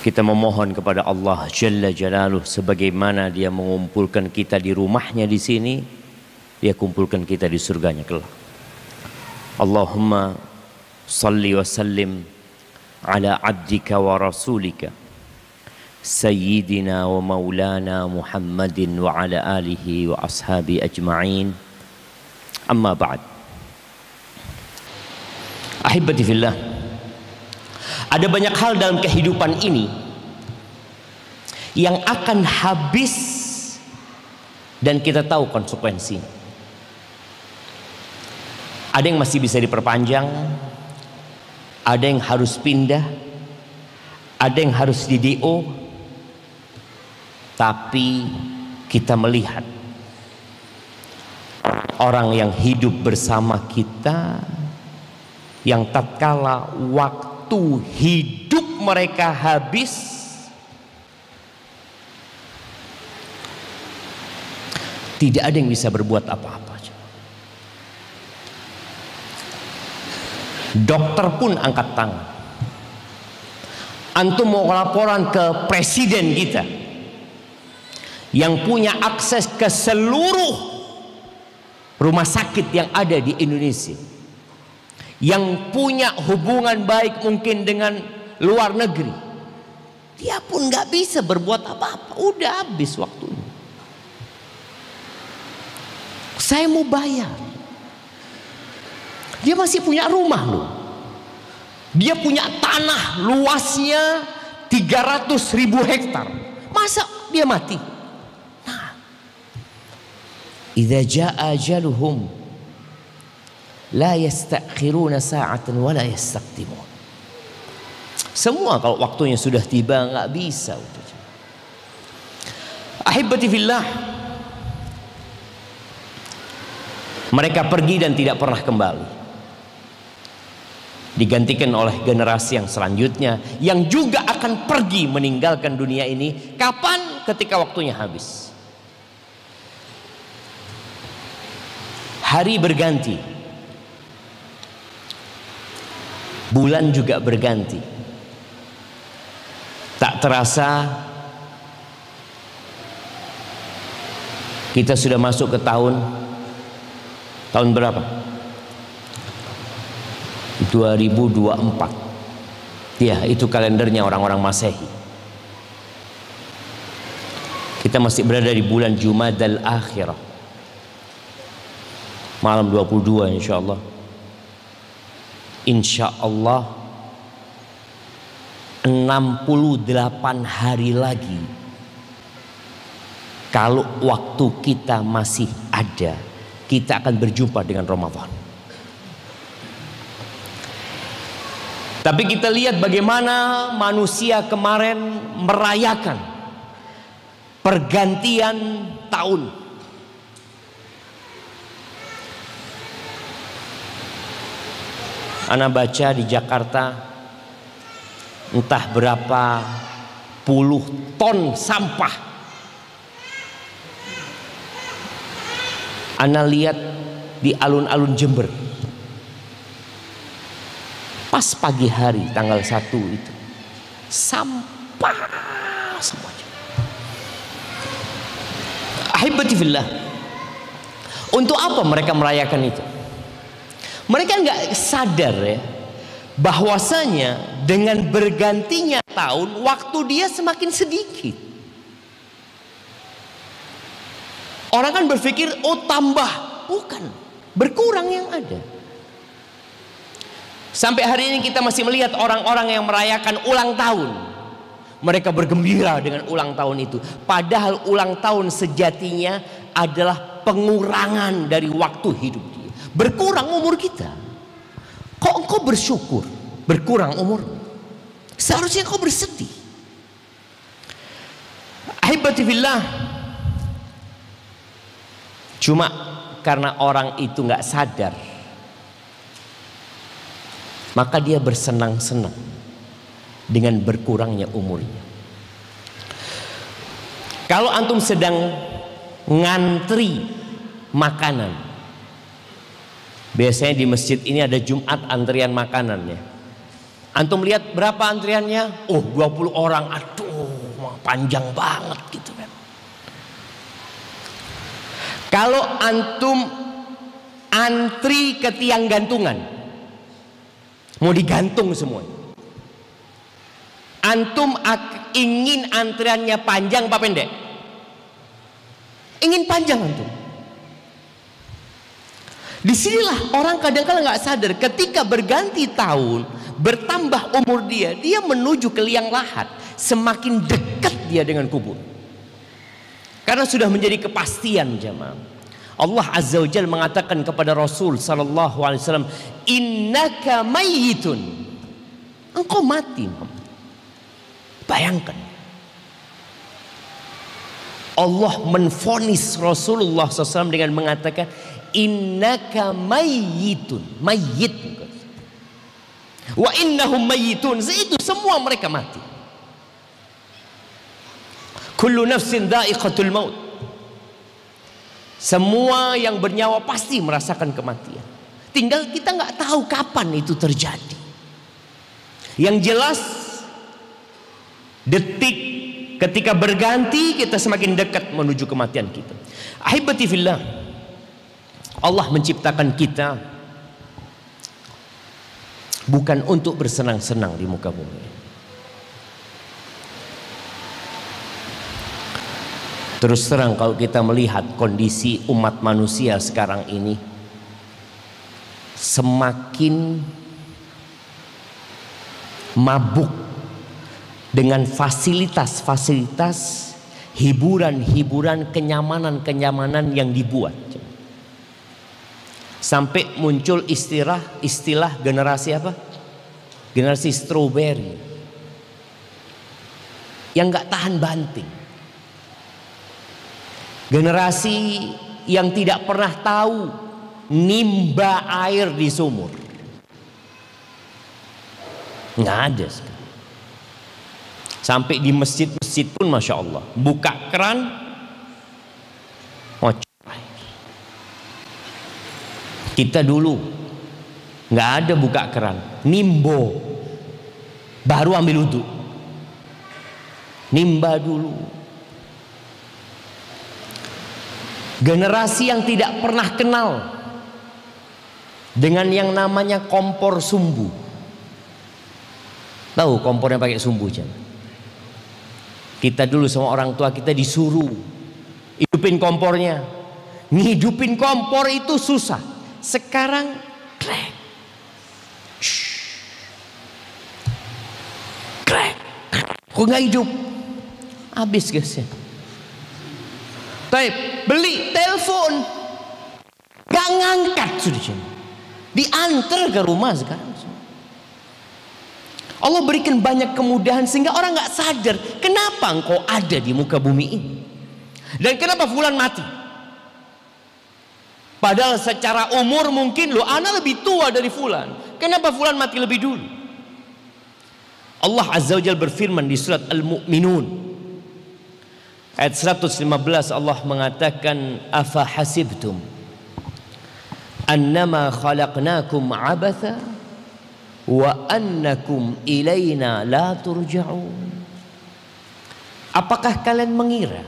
Kita memohon kepada Allah Jalla Jalaluh, sebagaimana Dia mengumpulkan kita di rumahnya di sini, Dia kumpulkan kita di surganya kelak. Allahumma salli wa sallim ala abdika wa rasulika Sayyidina wa maulana Muhammadin wa ala alihi wa ashabi ajma'in. Amma ba'd. Ahibati fillah, ada banyak hal dalam kehidupan ini yang akan habis dan kita tahu konsekuensinya. Ada yang masih bisa diperpanjang, ada yang harus pindah, ada yang harus di DO. Tapi kita melihat orang yang hidup bersama kita, yang tatkala waktu hidup mereka habis, tidak ada yang bisa berbuat apa-apa. Dokter pun angkat tangan. Antum mau laporan ke presiden kita yang punya akses ke seluruh rumah sakit yang ada di Indonesia, yang punya hubungan baik mungkin dengan luar negeri, dia pun nggak bisa berbuat apa-apa. Udah habis waktunya. Saya mau bayar. Dia masih punya rumah loh. Dia punya tanah luasnya 300.000 hektar. Masa dia mati? Nah, idza jaa ajaluhum la yastakhiruna sa'atan wa la yastaqdimun. Semua kalau waktunya sudah tiba nggak bisa. Ahibati fillah, mereka pergi dan tidak pernah kembali, digantikan oleh generasi yang selanjutnya yang juga akan pergi meninggalkan dunia ini. Kapan? Ketika waktunya habis. Hari berganti, bulan juga berganti. Tak terasa kita sudah masuk ke tahun berapa? 2024. Ya, itu kalendernya orang-orang Masehi. Kita masih berada di bulan Jumadal Akhirah. Malam 22 insyaallah. Insyaallah 68 hari lagi, kalau waktu kita masih ada, kita akan berjumpa dengan Ramadan. Tapi kita lihat bagaimana manusia kemarin merayakan pergantian tahun. Ana baca di Jakarta entah berapa puluh ton sampah. Ana lihat di alun-alun Jember. Pas pagi hari tanggal 1 itu, sampah semuanya. Ahibati fillah, untuk apa mereka merayakan itu? Mereka nggak sadar ya, bahwasanya dengan bergantinya tahun, waktu dia semakin sedikit. Orang kan berpikir, oh tambah, bukan, berkurang yang ada. Sampai hari ini kita masih melihat orang-orang yang merayakan ulang tahun. Mereka bergembira dengan ulang tahun itu. Padahal ulang tahun sejatinya adalah pengurangan dari waktu hidup dia. Berkurang umur kita. Kok engkau bersyukur berkurang umur? Seharusnya engkau bersedih. Ahibati fillah, cuma karena orang itu nggak sadar, maka dia bersenang-senang dengan berkurangnya umurnya. Kalau antum sedang ngantri makanan, biasanya di masjid ini ada Jumat antrian makanannya. Antum lihat berapa antriannya? Oh, 20 orang. Aduh, panjang banget gitu kan. Kalau antum antri ke tiang gantungan, mau digantung semua, antum ingin antriannya panjang apa pendek? Ingin panjang antum. Disinilah orang kadang-kadang nggak sadar, ketika berganti tahun, bertambah umur dia menuju ke liang lahat, semakin dekat dia dengan kubur. Karena sudah menjadi kepastian jemaah. Allah Azza wa Jalla mengatakan kepada Rasul sallallahu alaihi wasallam, "Innaka mayyitun." Engkau mati. Bayangkan. Allah menvonis Rasulullah SAW dengan mengatakan, "Innaka mayyitun." Mayyit. Wa innahum mayyitun. Itu semua mereka mati. Kullu nafsin dha'iqatul maut. Semua yang bernyawa pasti merasakan kematian. Tinggal kita nggak tahu kapan itu terjadi. Yang jelas detik ketika berganti kita semakin dekat menuju kematian kita. Ahibati fillah, Allah menciptakan kita bukan untuk bersenang-senang di muka bumi. Terus terang kalau kita melihat kondisi umat manusia sekarang ini, semakin mabuk dengan fasilitas-fasilitas, hiburan-hiburan, kenyamanan-kenyamanan yang dibuat. Sampai muncul istilah generasi apa? Generasi strawberry, yang gak tahan banting. Generasi yang tidak pernah tahu nimba air di sumur. Nggak ada sekarang. Sampai di masjid-masjid pun Masya Allah, buka keran ngocok air. Kita dulu nggak ada buka keran, nimbo, baru ambil wudhu. Nimba dulu. Generasi yang tidak pernah kenal dengan yang namanya kompor sumbu. Tahu kompornya pakai sumbu jangan? Kita dulu sama orang tua kita disuruh hidupin kompornya. Ngidupin kompor itu susah. Sekarang krek, krek, kok nggak hidup? Habis guys ya. Baik, beli telepon, gak ngangkat sudah, diantar ke rumah sekarang. Allah berikan banyak kemudahan sehingga orang gak sadar kenapa engkau ada di muka bumi ini dan kenapa fulan mati. Padahal secara umur mungkin lo ana lebih tua dari fulan. Kenapa fulan mati lebih dulu? Allah Azza wa Jalla berfirman di surat Al-Mu'minun ayat 115, Allah mengatakan, afa hasibtum annama khalaqnakum abatha wa annakum ilaina la turja'un. Apakah kalian mengira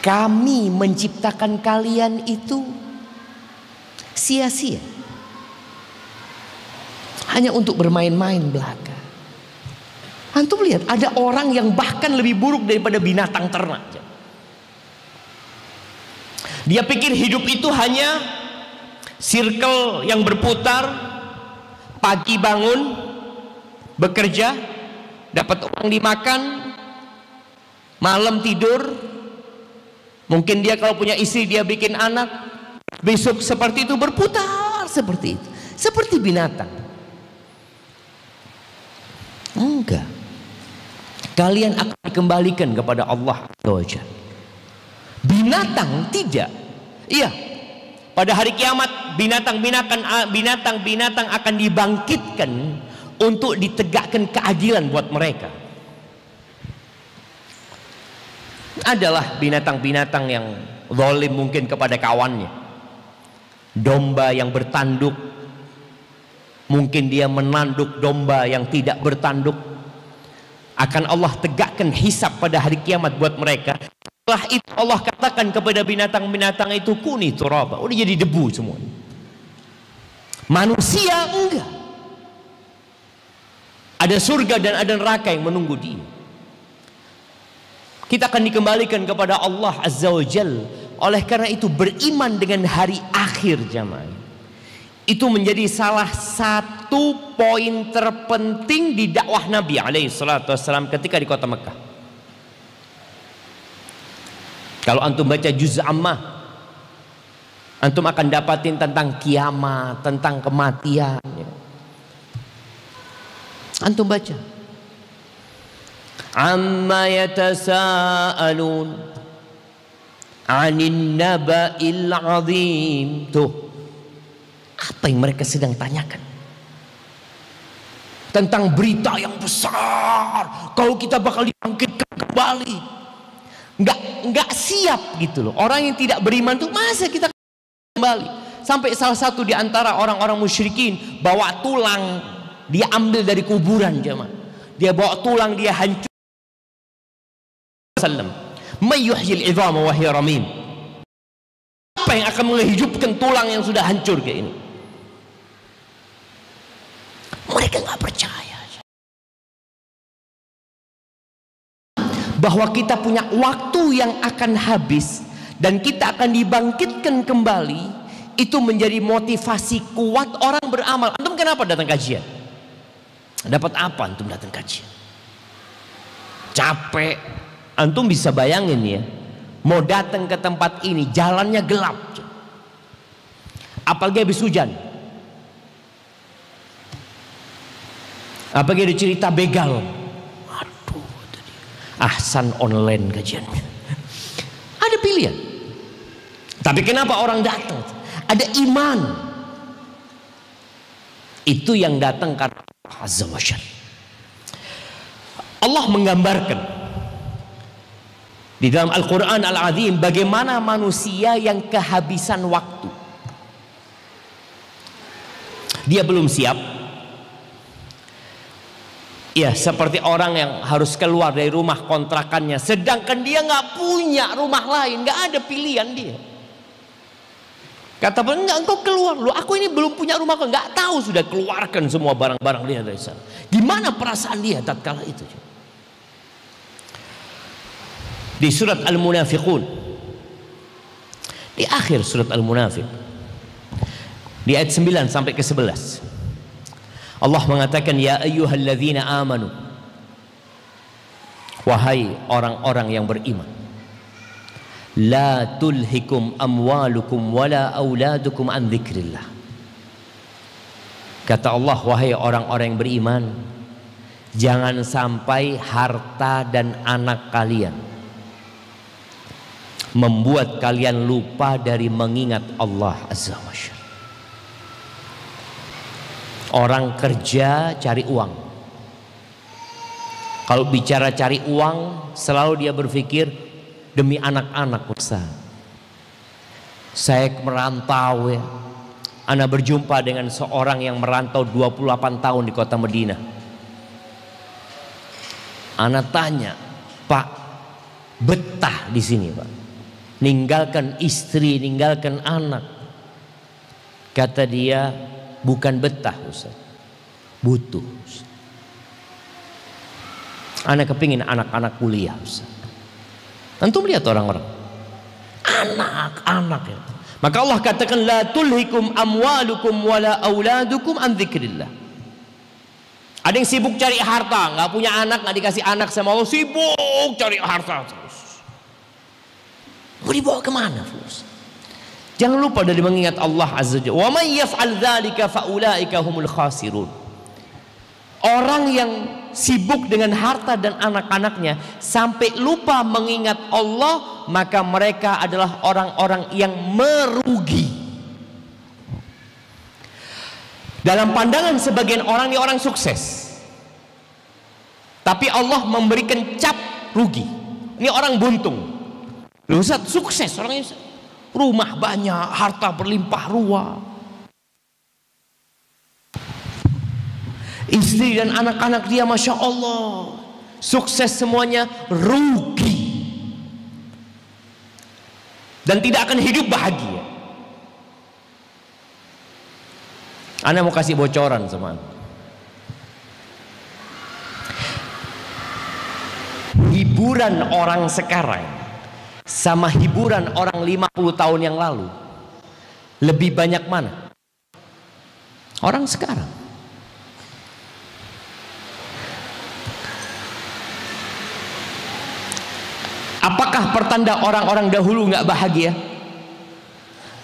kami menciptakan kalian itu sia-sia, hanya untuk bermain-main belaka? Antum lihat, ada orang yang bahkan lebih buruk daripada binatang ternak. Dia pikir hidup itu hanya circle yang berputar, pagi bangun, bekerja, dapat uang dimakan, malam tidur. Mungkin dia kalau punya istri dia bikin anak, besok seperti itu, berputar seperti itu, seperti binatang. Enggak. Kalian akan dikembalikan kepada Allah Azza wa Jalla. Binatang tidak. Iya, pada hari kiamat binatang-binatang akan dibangkitkan untuk ditegakkan keadilan buat mereka. Adalah binatang-binatang yang zalim mungkin kepada kawannya. Domba yang bertanduk Mungkin dia menanduk domba yang tidak bertanduk. Akan Allah tegakkan hisab pada hari kiamat buat mereka. Setelah itu Allah katakan kepada binatang-binatang itu, kuni turaba, udah jadi debu semua. Manusia enggak. Ada surga dan ada neraka yang menunggu dia. Kita akan dikembalikan kepada Allah Azza wa Jal. Oleh karena itu beriman dengan hari akhir jamaah, itu menjadi salah satu poin terpenting di dakwah Nabi alaihi salatu wassalam ketika di kota Mekah. Kalau antum baca juz ammah, antum akan dapatin tentang kiamat, tentang kematian. Antum baca. Amma yatasaalun 'anil naba'il 'azim. Tuh, apa yang mereka sedang tanyakan? Tentang berita yang besar, kalau kita bakal dibangkitkan kembali. Nggak siap gitu loh. Orang yang tidak beriman tuh, masa kita kembali? Sampai salah satu di antara orang-orang musyrikin bawa tulang, dia ambil dari kuburan jemaah. Dia bawa tulang, dia hancur. Mayyuhyil idhama wa hiya ramim. Apa yang akan menghidupkan tulang yang sudah hancur kayak ini? Mereka nggak percaya bahwa kita punya waktu yang akan habis dan kita akan dibangkitkan kembali. Itu menjadi motivasi kuat orang beramal. Antum kenapa datang kajian? Dapat apa antum datang kajian? Capek. Antum bisa bayangin ya, mau datang ke tempat ini jalannya gelap, apalagi habis hujan, apalagi ada cerita begal. Aduh, ahsan online kajiannya. Ada pilihan. Tapi kenapa orang datang? Ada iman. Itu yang datang karena Allah Azza wa Jalla. Allah menggambarkan di dalam Al-Quran Al-Azim bagaimana manusia yang kehabisan waktu. Dia belum siap. Ya, seperti orang yang harus keluar dari rumah kontrakannya, sedangkan dia nggak punya rumah lain, nggak ada pilihan dia. Kata enggak, engkau keluar lu, aku ini belum punya rumah, nggak tahu sudah keluarkan semua barang-barang dia dari sana. Gimana perasaan dia tatkala itu? Di surat Al-Munafiqun, di akhir surat Al-Munafiq, di ayat 9 sampai ke 11, Allah mengatakan, ya ayyuhalladzina amanu, wahai orang-orang yang beriman, la tulhikum amwalukum wala auladukum an dzikrillah. Kata Allah, wahai orang-orang yang beriman, jangan sampai harta dan anak kalian membuat kalian lupa dari mengingat Allah Azza wa Jalla. Orang kerja cari uang. Kalau bicara cari uang, selalu dia berpikir demi anak-anak Ustaz. Saya merantau ya. Ana berjumpa dengan seorang yang merantau 28 tahun di kota Madinah. Ana tanya, Pak, betah di sini Pak? Ninggalkan istri, ninggalkan anak. Kata dia, bukan betah Ustaz, butuh Ustaz. Anak kepingin anak-anak kuliah Ustaz. Antum lihat orang-orang, anak-anak ya. Maka Allah katakan, la tulhikum amwalukum wala auladukum an dzikrillah. Ada yang sibuk cari harta, nggak punya anak, nggak dikasih anak sama Allah, sibuk cari harta terus. Mau dibawa kemana? Jangan lupa dari mengingat Allah Azza wa Jalla. Wa may yaf'al dzalika fa ulaika humul khasirun. Orang yang sibuk dengan harta dan anak-anaknya sampai lupa mengingat Allah, maka mereka adalah orang-orang yang merugi. Dalam pandangan sebagian orang, ini orang sukses, tapi Allah memberikan cap rugi. Ini orang buntung. Loh Ustaz, sukses orangnya, rumah banyak, harta berlimpah ruah. Istri dan anak-anak dia Masya Allah sukses semuanya, rugi dan tidak akan hidup bahagia. Anda mau kasih bocoran sama Anda. Hiburan orang sekarang sama hiburan orang 50 tahun yang lalu, lebih banyak mana? Orang sekarang. Apakah pertanda orang-orang dahulu nggak bahagia?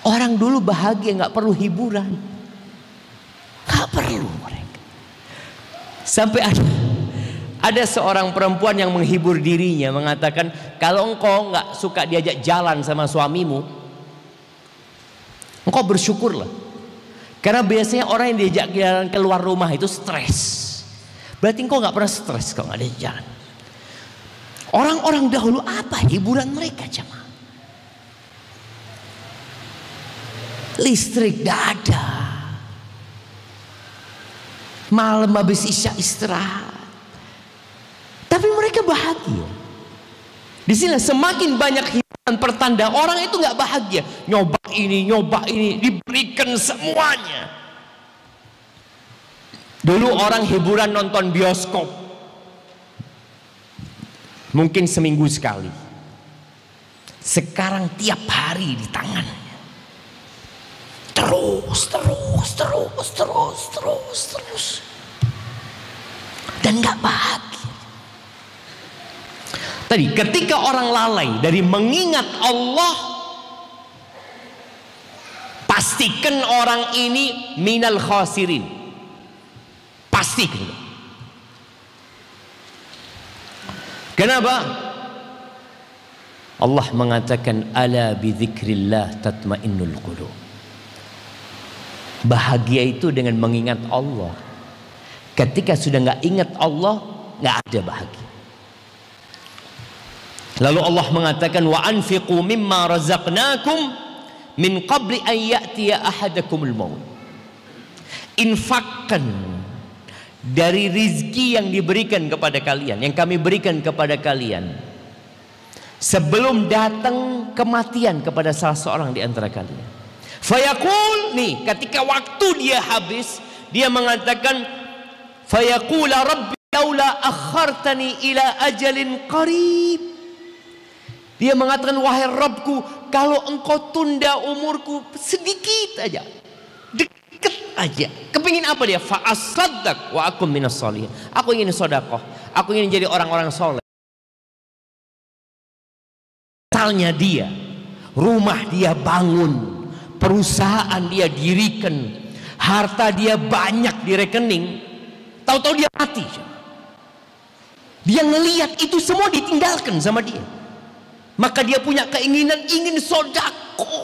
Orang dulu bahagia, nggak perlu hiburan, nggak perlu mereka. Sampai ada seorang perempuan yang menghibur dirinya mengatakan, kalau engkau nggak suka diajak jalan sama suamimu, engkau bersyukurlah, karena biasanya orang yang diajak jalan keluar rumah itu stres. Berarti engkau nggak pernah stres kalau nggak diajak jalan. Orang-orang dahulu apa hiburan mereka jemaah? Listrik tidak ada, malam habis isya istirahat, tapi mereka bahagia. Di sini semakin banyak hiburan pertanda orang itu nggak bahagia. Nyoba ini, diberikan semuanya. Dulu orang hiburan nonton bioskop, mungkin seminggu sekali. Sekarang tiap hari di tangannya. Terus. Dan nggak bahagia. Tadi ketika orang lalai dari mengingat Allah, pastikan orang ini minal khasirin. Pastikan. Kenapa? Allah mengatakan ala bidzikrillah tatmainnul qulub. Bahagia itu dengan mengingat Allah. Ketika sudah nggak ingat Allah, nggak ada bahagia. Lalu Allah mengatakan wa anfiqu mimma razaqnakum min qabli an ya'tiya ahadakumul maut. Infakkan dari rizki yang diberikan kepada kalian, yang kami berikan kepada kalian, sebelum datang kematian kepada salah seorang di antara kalian. Fayaqul, nih ketika waktu dia habis, dia mengatakan fayaqula rabbi laula akhartani ila ajalin qarib. Dia mengatakan, wahai Rabbku, kalau engkau tunda umurku sedikit aja, deket aja. Kepingin apa dia? Fa asaddaq wa akum minas sholihin. Aku ingin sedekah, aku ingin jadi orang-orang soleh. Misalnya dia, rumah dia bangun, perusahaan dia dirikan, harta dia banyak di rekening, tahu-tahu dia mati. Dia ngelihat itu semua ditinggalkan sama dia. Maka dia punya keinginan, ingin sedekah,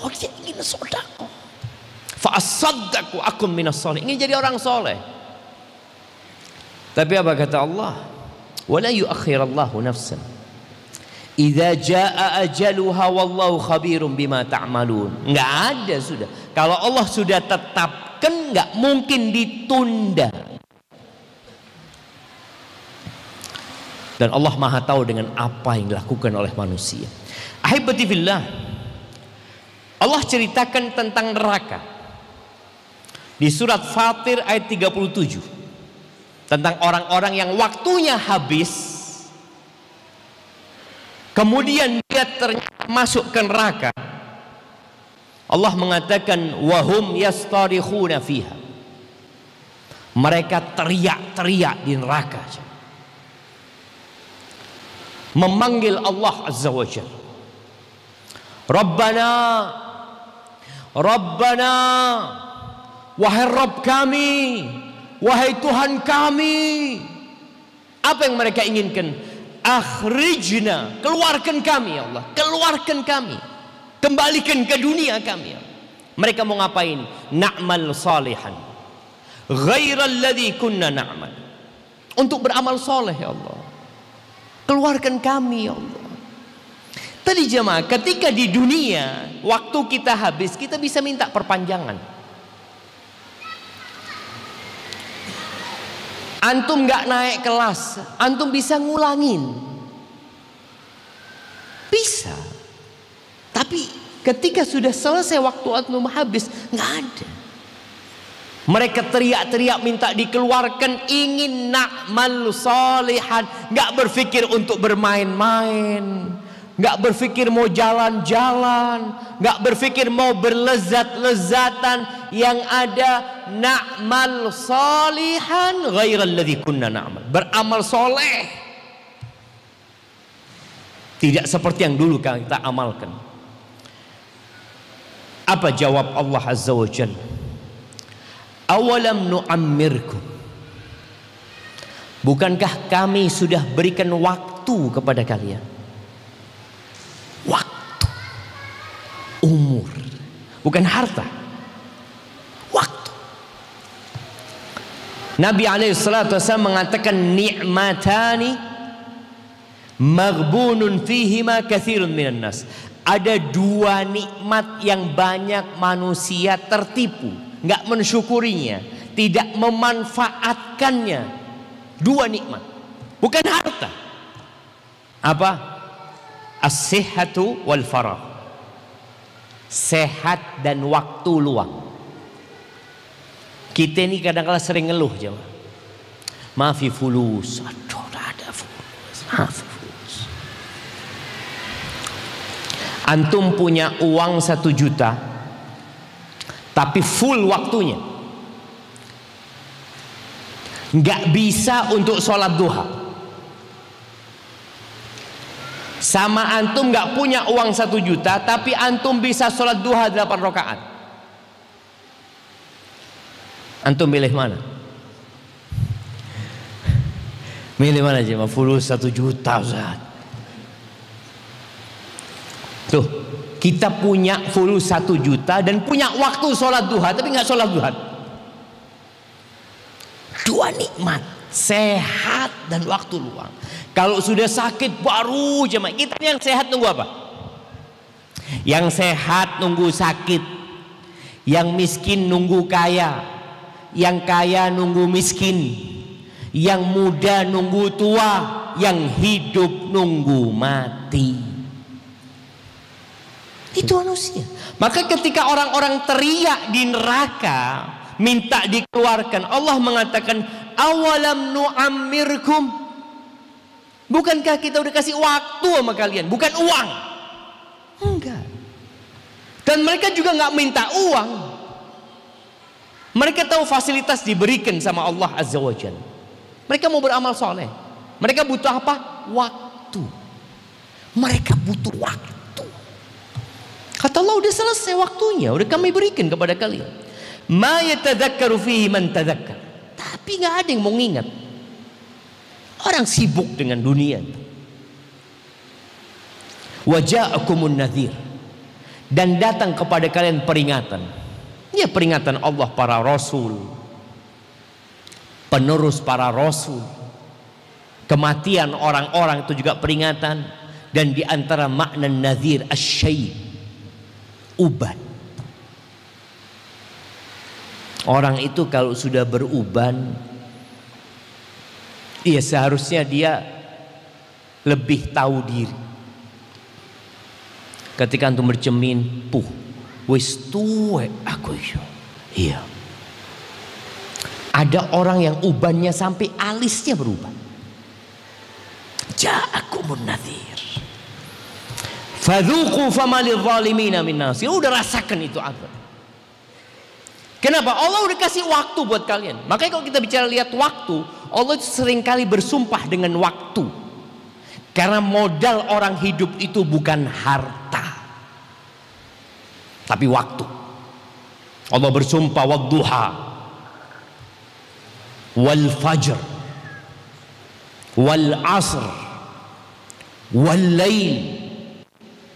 dia ingin sedekah. Fa asaddaqu akum minas sholihin, ingin jadi orang soleh. Tapi apa kata Allah? Wala yuakhirallahu nafsan idza jaa ajaluha wallahu khabirum bima ta'malun. Enggak ada sudah. Kalau Allah sudah tetapkan, enggak mungkin ditunda. Dan Allah Maha tahu dengan apa yang dilakukan oleh manusia. Ahibati fillah, Allah ceritakan tentang neraka di surat Fatir ayat 37, tentang orang-orang yang waktunya habis, kemudian dia ternyata masuk ke neraka. Allah mengatakan wahum yastarikhuna fiha, mereka teriak-teriak di neraka, memanggil Allah Azza wa Jalla, Rabbana, Rabbana, wahai Rabb kami, wahai Tuhan kami. Apa yang mereka inginkan? Akhrijna, keluarkan kami ya Allah, keluarkan kami, kembalikan ke dunia kami ya. Mereka mau ngapain? Na'mal salihan ghairal ladzi kunna na'mal, untuk beramal soleh ya Allah, keluarkan kami ya Allah. Tadi jemaah, ketika di dunia waktu kita habis, kita bisa minta perpanjangan. Antum nggak naik kelas, antum bisa ngulangin, bisa. Tapi ketika sudah selesai waktu antum habis, nggak ada. Mereka teriak-teriak minta dikeluarkan, ingin na'mal salihan, nggak berpikir untuk bermain-main, nggak berpikir mau jalan-jalan, nggak berpikir mau berlezat-lezatan. Yang ada na'mal salihan ghairal ladzi kunna na'mal, beramal soleh tidak seperti yang dulu kita amalkan. Apa jawab Allah Azza wa Jalla? Awalam nu'ammirkum, bukankah kami sudah berikan waktu kepada kalian? Waktu, umur, bukan harta. Waktu. Nabi SAW mengatakan ni'matani maghbunun fihima katsirun minan nas. Ada dua nikmat yang banyak manusia tertipu, nggak mensyukurinya, tidak memanfaatkannya. Dua nikmat, bukan harta. Apa? As-sihhatu wal faragh. Sehat dan waktu luang. Kita ini kadang-kadang sering ngeluh, jemaah. Maafi fulus, aduh, ada fulus, maafi fulus. Antum punya uang 1 juta, tapi full waktunya, nggak bisa untuk sholat duha. Sama antum nggak punya uang 1 juta, tapi antum bisa sholat duha 8 rakaat. Antum milih mana? Milih mana aja? Fulus 1 juta, Ustaz. Tuh, kita punya fulus 1 juta dan punya waktu sholat duha, tapi nggak sholat duha. Dua nikmat, sehat dan waktu luang. Kalau sudah sakit baru jemaah. Kita yang sehat nunggu apa? Yang sehat nunggu sakit, yang miskin nunggu kaya, yang kaya nunggu miskin, yang muda nunggu tua, yang hidup nunggu mati. Itu manusia. Maka ketika orang-orang teriak di neraka minta dikeluarkan, Allah mengatakan awalam nu'ammirkum, bukankah kita udah kasih waktu sama kalian, bukan uang? Enggak. Dan mereka juga nggak minta uang. Mereka tahu fasilitas diberikan sama Allah Azza wa Jalla. Mereka mau beramal soleh. Mereka butuh apa? Waktu. Mereka butuh waktu. Kata Allah, udah selesai waktunya, udah kami berikan kepada kalian. Ma yatadzakkaru fihi man tadzakkar. Tapi nggak ada yang mau ngingat. Orang sibuk dengan dunia. Wa ja'akumun nadhir, dan datang kepada kalian peringatan. Ya, peringatan Allah para rasul, penerus para rasul. Kematian orang-orang itu juga peringatan. Dan diantara makna nadhir asyai, uban. Orang itu kalau sudah beruban, ya seharusnya dia lebih tahu diri. Ketika antum bercermin, wis tuwe aku iso. Iya. Ada orang yang ubannya sampai alisnya berubah. Ja'akumun nadhir. Fadzuqu fama lidh-dhalimina min nasir. Udah rasakan itu azab. Kenapa? Allah udah kasih waktu buat kalian. Makanya kalau kita bicara lihat waktu, Allah seringkali bersumpah dengan waktu. Karena modal orang hidup itu bukan harta, tapi waktu. Allah bersumpah wadduha wal fajr wal asr wal lail.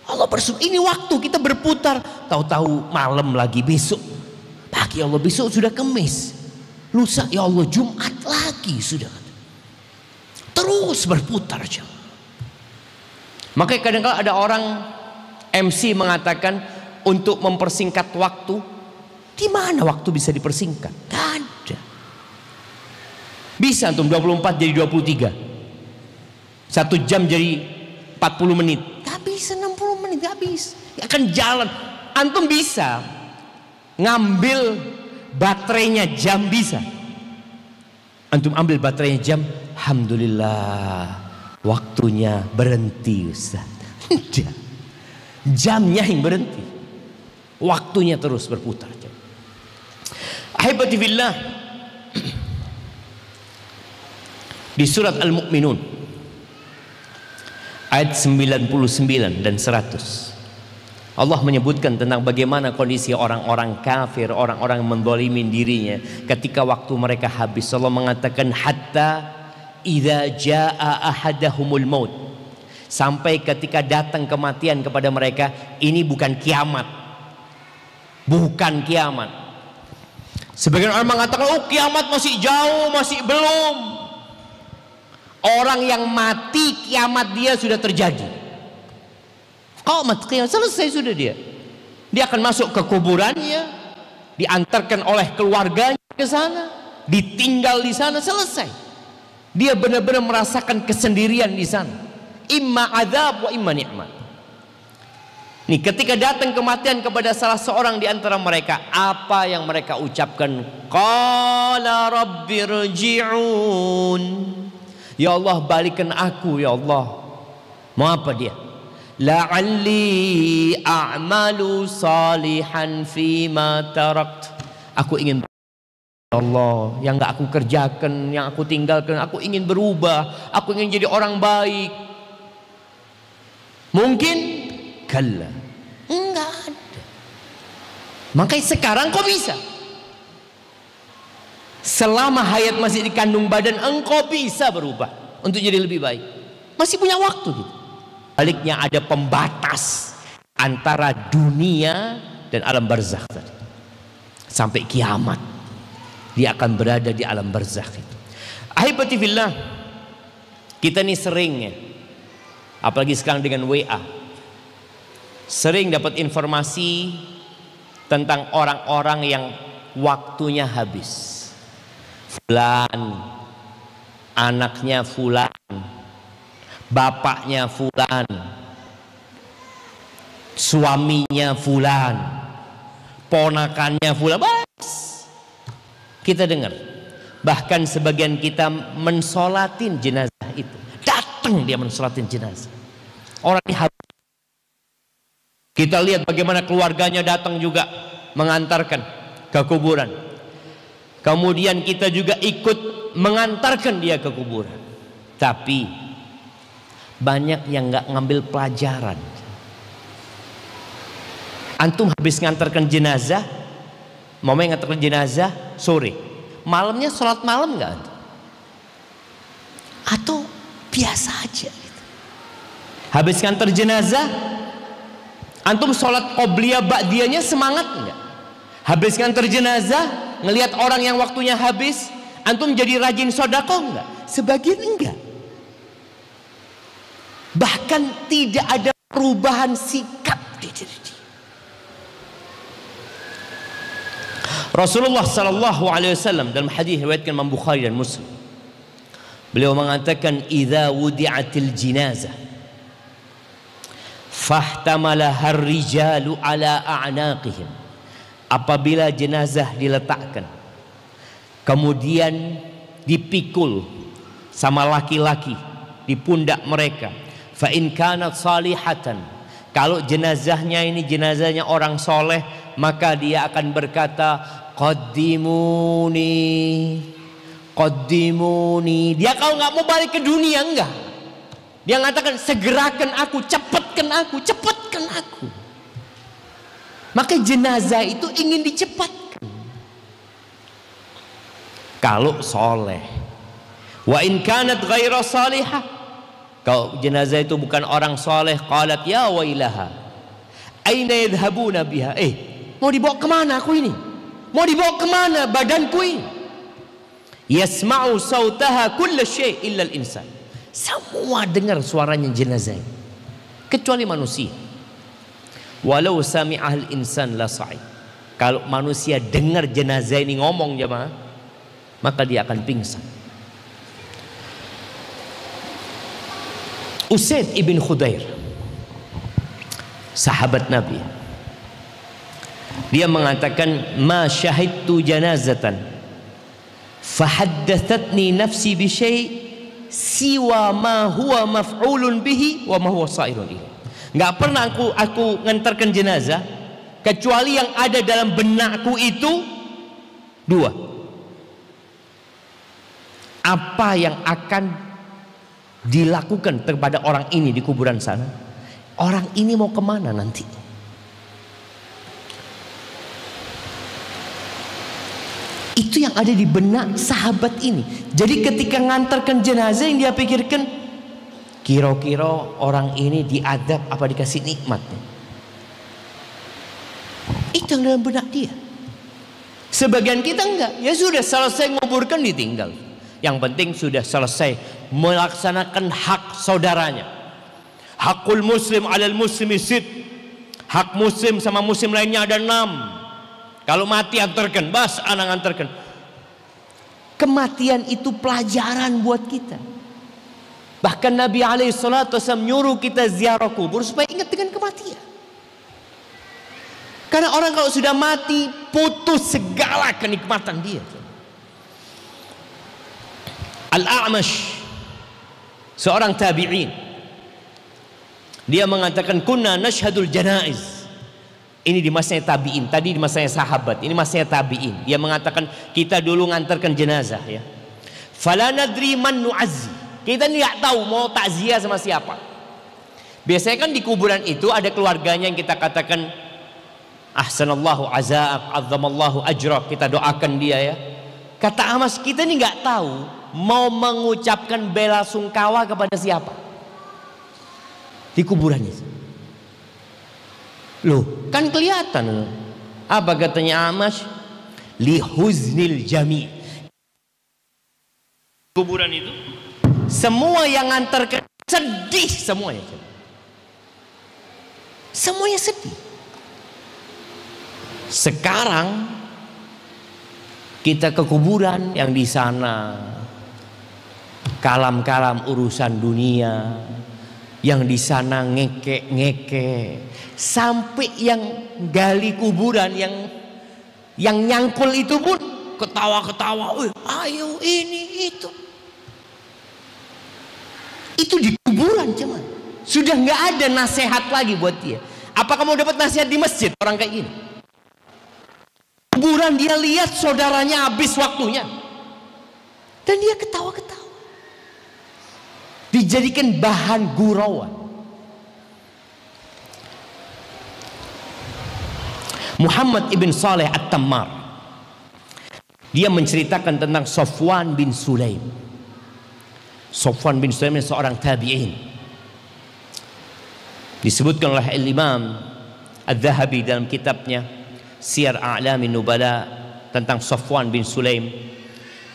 Allah bersumpah, ini waktu kita berputar. Tahu-tahu malam lagi, besok pagi Allah, besok sudah Kamis, lusa ya Allah Jumat lagi sudah. Terus berputar aja. Makanya kadang-kadang ada orang MC mengatakan untuk mempersingkat waktu. Di mana waktu bisa dipersingkat? Gak ada. Bisa antum 24 jadi 23. 1 jam jadi 40 menit. Gak bisa 60 menit, gak bisa. Akan jalan. Antum bisa ngambil baterainya jam, bisa. Antum ambil baterainya jam, alhamdulillah waktunya berhenti Ustaz. Tidak. Jamnya yang berhenti. Waktunya terus berputar. Ahibati fillah, di surat Al-Mu'minun ayat 99 dan 100, Allah menyebutkan tentang bagaimana kondisi orang-orang kafir, orang-orang yang menzalimi dirinya ketika waktu mereka habis. Allah mengatakan hatta idza jaa ahadahumul maut, sampai ketika datang kematian kepada mereka. Ini bukan kiamat, bukan kiamat. Sebagian orang mengatakan, oh kiamat masih jauh, masih belum. Orang yang mati kiamat dia sudah terjadi. Oh mati kiamat selesai sudah dia. Dia akan masuk ke kuburannya, diantarkan oleh keluarganya ke sana, ditinggal di sana, selesai. Dia benar-benar merasakan kesendirian di sana. Imma azab wa imma nikmat. Nih, ketika datang kematian kepada salah seorang di antara mereka, apa yang mereka ucapkan? Qala rabbirji'un. Ya Allah, balikan aku ya Allah. Mau apa dia? La'alli a'malu salihan fima tarakt. Aku ingin, Allah, yang gak aku kerjakan, yang aku tinggalkan, aku ingin berubah, aku ingin jadi orang baik. Mungkin kalla, enggak ada. Makanya sekarang kok bisa? Selama hayat masih di kandung badan, engkau bisa berubah untuk jadi lebih baik. Masih punya waktu gitu. Baliknya ada pembatas antara dunia dan alam barzakh tadi. Sampai kiamat dia akan berada di alam barzakh itu. Ahibati fillah, kita nih seringnya, apalagi sekarang dengan WA, sering dapat informasi tentang orang-orang yang waktunya habis. Fulan, anaknya fulan, bapaknya fulan, suaminya fulan, ponakannya fulan. Bas, kita dengar. Bahkan sebagian kita mensolatin jenazah itu. Datang dia mensolatin jenazah. Orang ini habis. Kita lihat bagaimana keluarganya datang juga mengantarkan ke kuburan. Kemudian kita juga ikut mengantarkan dia ke kuburan. Tapi banyak yang nggak ngambil pelajaran. Antum habis ngantarkan jenazah, mau ngantarkan jenazah sore, malamnya sholat malam nggak antum? Atau biasa aja gitu. Habis ngantar jenazah, antum sholat qobliyah ba'diyahnya semangat enggak? Habis ngantar jenazah, ngelihat orang yang waktunya habis, antum jadi rajin sodako enggak? Sebagian enggak. Bahkan tidak ada perubahan sikap di diri dia. Rasulullah sallallahu alaihi wasallam dalam hadis riwayatkan Imam Bukhari dan Muslim, beliau mengatakan, idza wudi'atil jinazah fahtamalaha ar-rijalu ala a'naqihim. Apabila jenazah diletakkan, kemudian dipikul sama laki-laki di pundak mereka, fa in kanat salihatan, kalau jenazahnya ini jenazahnya orang soleh, maka dia akan berkata, qaddimuni, qaddimuni. Dia kalau nggak mau balik ke dunia, enggak, dia mengatakan, segerakan aku, cepatkan aku, cepatkan aku. Maka jenazah itu ingin dicepatkan kalau soleh. Wa in kanat ghaira salihah, kalau jenazah itu bukan orang soleh, qalat ya wailaha aina yadhhabuna biha. Mau dibawa kemana aku ini? Mau dibawa kemana badanku ini? Yasma'u sautaha kulla syai' illa al-insan. Semua dengar suaranya jenazah, kecuali manusia. Walau sami'ahal insan la sa'id. Kalau manusia dengar jenazah ini ngomong jemaah, maka dia akan pingsan. Usaid ibn Khudair, sahabat Nabi, dia mengatakan, ma syahidtu janazatan fahaddathatni nafsi bi syai' siwa ma huwa maf'ulun bihi wa ma huwa sa'irun ilaihi. Enggak pernah aku ngantarkan jenazah kecuali yang ada dalam benakku itu dua. Apa yang akan dilakukan kepada orang ini di kuburan sana? Orang ini mau kemana nanti? Itu yang ada di benak sahabat ini. Jadi ketika ngantarkan jenazah, yang dia pikirkan, kira-kira orang ini diadab apa dikasih nikmatnya. Itu yang dalam benak dia. Sebagian kita enggak. Ya sudah, selesai nguburkan ditinggal. Yang penting sudah selesai melaksanakan hak saudaranya. Hakul muslim alal muslimi sid. Hak muslim sama muslim lainnya ada 6. Kalau mati antarkan, bas anak antarkan. Kematian itu pelajaran buat kita. Bahkan Nabi SAW nyuruh kita ziarah kubur supaya ingat dengan kematian. Karena orang kalau sudah mati, putus segala kenikmatan dia. Al-A'mash, seorang tabi'in, dia mengatakan, kunna nashhadul janaiz. Ini di masanya tabi'in, tadi di masanya sahabat, ini masanya tabi'in. Dia mengatakan, kita dulu ngantarkan jenazah ya. Fala nadri man nu'azzi. Kita tidak tahu mau takziah sama siapa. Biasanya kan di kuburan itu ada keluarganya yang kita katakan, ahsanallahu aza'ak, azzamallahu ajrak, kita doakan dia ya. Kata Amas, kita ini nggak tahu mau mengucapkan bela sungkawa kepada siapa di kuburan itu. Loh, kan kelihatan. Apa katanya Amas? Li huznil jami'. Kuburan itu semua yang ngantarkan sedih semuanya. Semuanya sedih. Sekarang kita ke kuburan yang di sana kalam-kalam urusan dunia, yang di sana ngeke-ngeke, sampai yang gali kuburan, yang nyangkul itu pun ketawa-ketawa, ayo ini itu di kuburan cuman. Sudah nggak ada nasihat lagi buat dia. Apa kamu dapat nasihat di masjid orang kayak gini? Kuburan dia lihat saudaranya habis waktunya, dan dia ketawa-ketawa, dijadikan bahan gurauan. Muhammad ibn Saleh At-Tammar, dia menceritakan tentang Safwan bin Sulaim. Safwan bin Sulaim seorang tabi'in, disebutkan oleh Imam Al-Dhahabi dalam kitabnya Siyar A'lamin Nubala tentang Safwan bin Sulaim.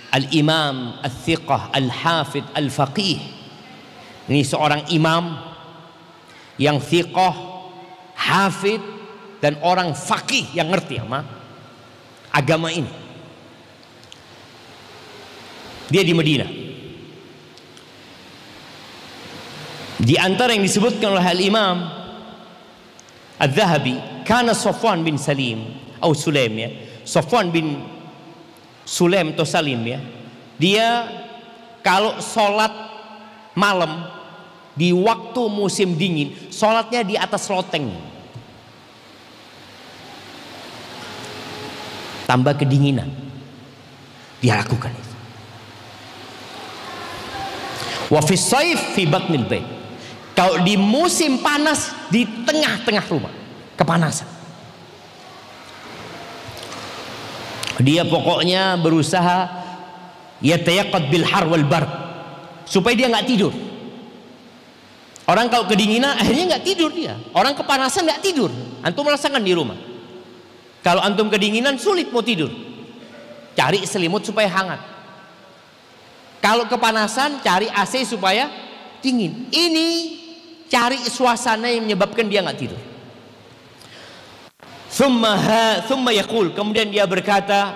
Al-Imam Al-Thiqah Al-Hafidh Al-Faqih, ini seorang imam yang thiqah, hafid, dan orang faqih yang ngerti sama agama ini. Dia di Madinah. Di antara yang disebutkan oleh Al-Imam Al-Dhahabi, karena Safwan bin Salim atau Sulaim ya, Safwan bin Sulaim atau Salim ya, dia kalau sholat malam di waktu musim dingin, sholatnya di atas loteng, tambah kedinginan, dia lakukan itu. Wa fi shaif fi batnil bait. Kalau di musim panas di tengah-tengah rumah, kepanasan. Dia pokoknya berusaha yatayaqqad bil har wal bard, supaya dia nggak tidur. Orang kalau kedinginan akhirnya nggak tidur dia. Orang kepanasan nggak tidur. Antum merasakan di rumah. Kalau antum kedinginan sulit mau tidur. Cari selimut supaya hangat. Kalau kepanasan cari AC supaya dingin. Ini cari suasana yang menyebabkan dia nggak tidur. Thumma yaqul, kemudian dia berkata,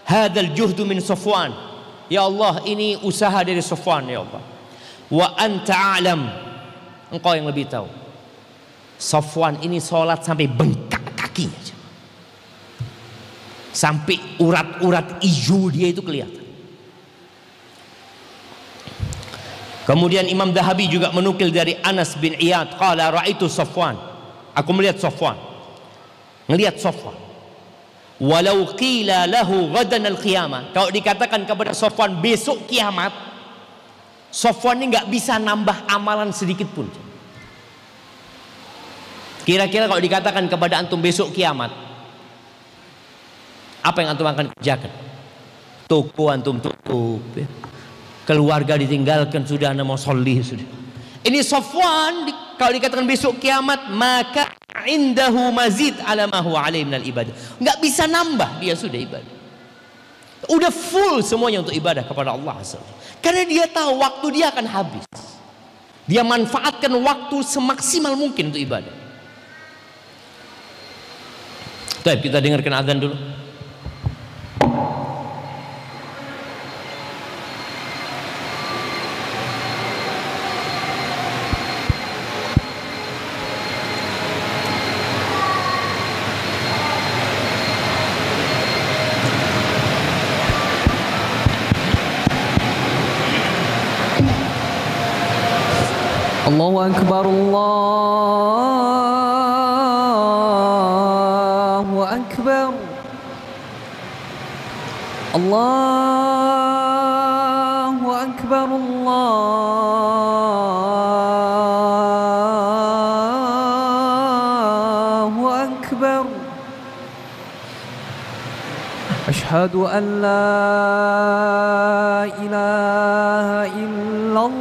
hadzal juhdu min Safwan. Ya Allah, ini usaha dari Safwan ya Allah. Wa anta a'lam. engkau yang lebih tahu. Safwan ini sholat sampai bengkak kakinya, sampai urat-urat hijau dia itu kelihatan. Kemudian Imam Dhahabi juga menukil dari Anas bin Iyad, qala ra'aitu Safwan, aku melihat Safwan, ngelihat Safwan. Walau qila lahu ghadan al-qiyamah, kalau dikatakan kepada Safwan besok kiamat, Safwan ini nggak bisa nambah amalan sedikit pun. Kira-kira kalau dikatakan kepada antum besok kiamat, apa yang antum akan kerjakan? Toko antum tutup, ya. Keluarga ditinggalkan, sudah mau sholli sudah. Ini Safwan kalau dikatakan besok kiamat, maka indahu mazid ala ma huwa alaihi minal ibadah. Enggak bisa nambah, dia sudah ibadah. Udah full semuanya untuk ibadah kepada Allah SWT. Karena dia tahu waktu dia akan habis. Dia manfaatkan waktu semaksimal mungkin untuk ibadah. Baik, kita dengarkan azan dulu. Allahu Akbar, Allahu Akbar, Allahu Akbar, Allahu Akbar. Ashhadu an la ilaha illallah.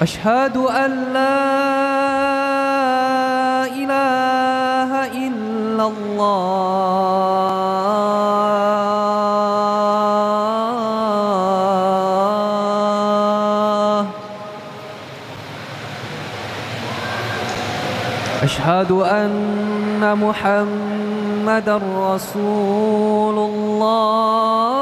أشهد أن لا إله إلا الله. أشهد أن محمدًا رسول الله.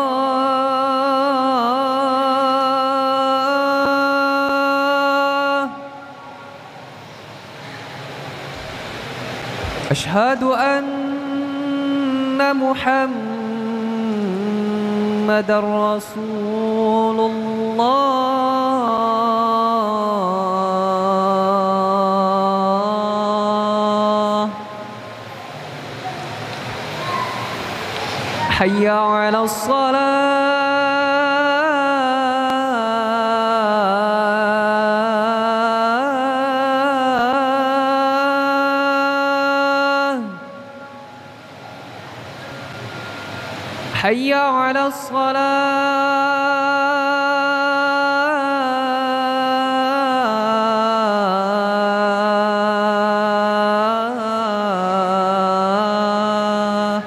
أشهد أن محمدًا رسول الله. حي على الصلاة. حي على الصلاة.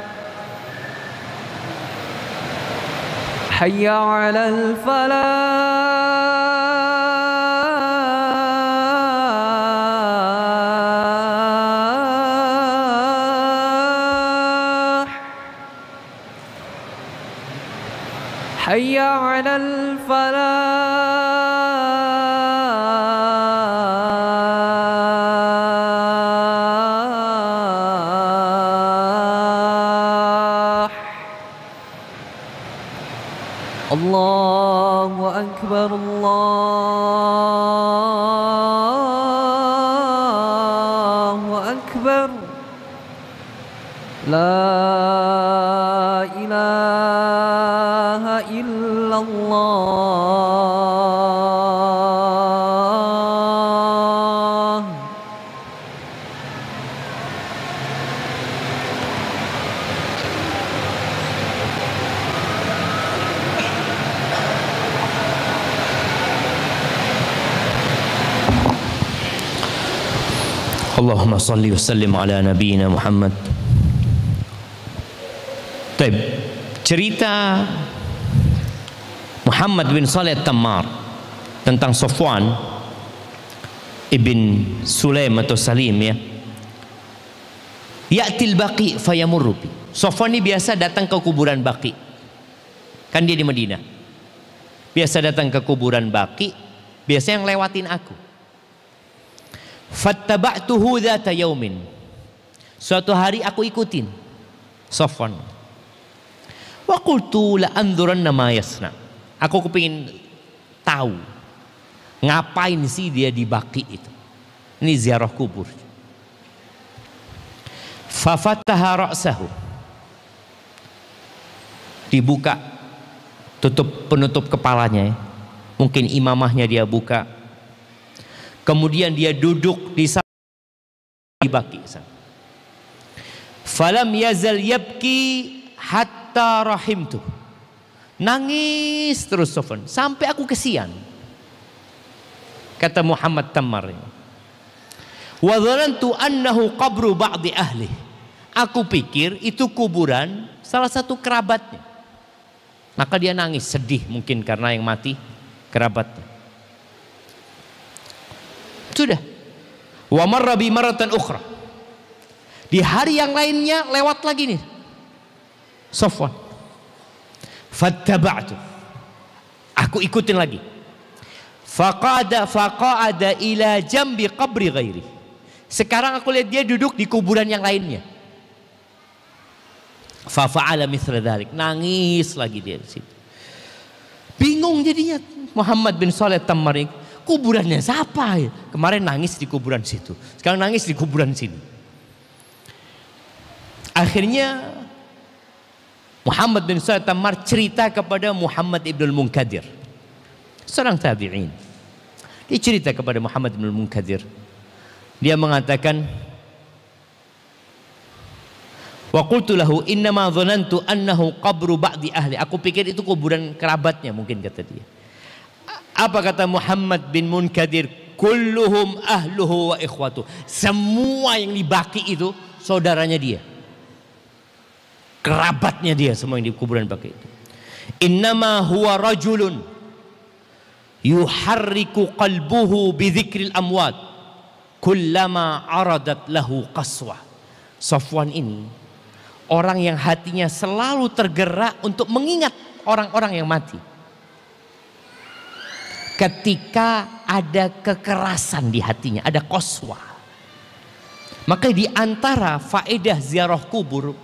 حي على الفلاح. حي على الفلاح. الله أكبر، الله أكبر. لا إله إلا الله. Allahumma salli wa sallim ala nabiyyina Muhammad. Baik, cerita Muhammad bin Saleh Tammar tentang Safwan ibn Sulaim atau Salim, ya. Ya'til Baqi fayamurru bi. Safwan ini biasa datang ke kuburan Baqi. Kan dia di Madinah. Biasa datang ke kuburan Baqi, biasa yang lewatin aku. Fattaba'tuhu dzata yaumin. Suatu hari aku ikutin Safwan. Wa qultu la anzuranna ma yasna. Aku kepingin tahu ngapain sih dia di Baqi itu. Ini ziarah kubur. Fafataha ra'sahu. Dibuka penutup kepalanya ya. Mungkin imamahnya dia buka. Kemudian dia duduk di Baqi. Falam yazal yabki hatta rahimtu. Nangis terus Safwan sampai aku kesian. Kata Muhammad Tammar. Wa dhanantu annahu qabru ba'di ahli. Aku pikir itu kuburan salah satu kerabatnya. Maka dia nangis sedih mungkin karena yang mati kerabatnya. Sudah. Wa marra bi maratan ukhra. Di hari yang lainnya lewat lagi nih Safwan. Fattaba'tu. Aku ikutin lagi. Faqa'ada ila jambi qabri ghairi. Sekarang aku lihat dia duduk di kuburan yang lainnya. Fafa'ala mithla dzalik. Nangis lagi dia di situ. Bingung jadinya Muhammad bin Shalih Tammar. Kuburannya siapa? Kemarin nangis di kuburan situ. Sekarang nangis di kuburan sini. Akhirnya Muhammad bin Shalih Tammar cerita kepada Muhammad ibn al-Munkadir. Seorang tabi'in. Dia cerita kepada Muhammad ibn al-Munkadir. Dia mengatakan, wa qultu lahu innama dhanantu annahu qabru ba'di ahli. Aku pikir itu kuburan kerabatnya mungkin, kata dia. Apa kata Muhammad bin Munkadir? Kulluhum ahluhu wa ikhwatu. Semua yang di Baqi itu saudaranya dia. Kerabatnya dia semua yang di kuburan Baqi itu. Innama huwa rajulun yuharriku qalbuhu bi dzikril amwat kullama aradat lahu qaswah. Safwan ini orang yang hatinya selalu tergerak untuk mengingat orang-orang yang mati. Ketika ada kekerasan di hatinya, ada qaswah. Maka di antara faedah ziarah kubur,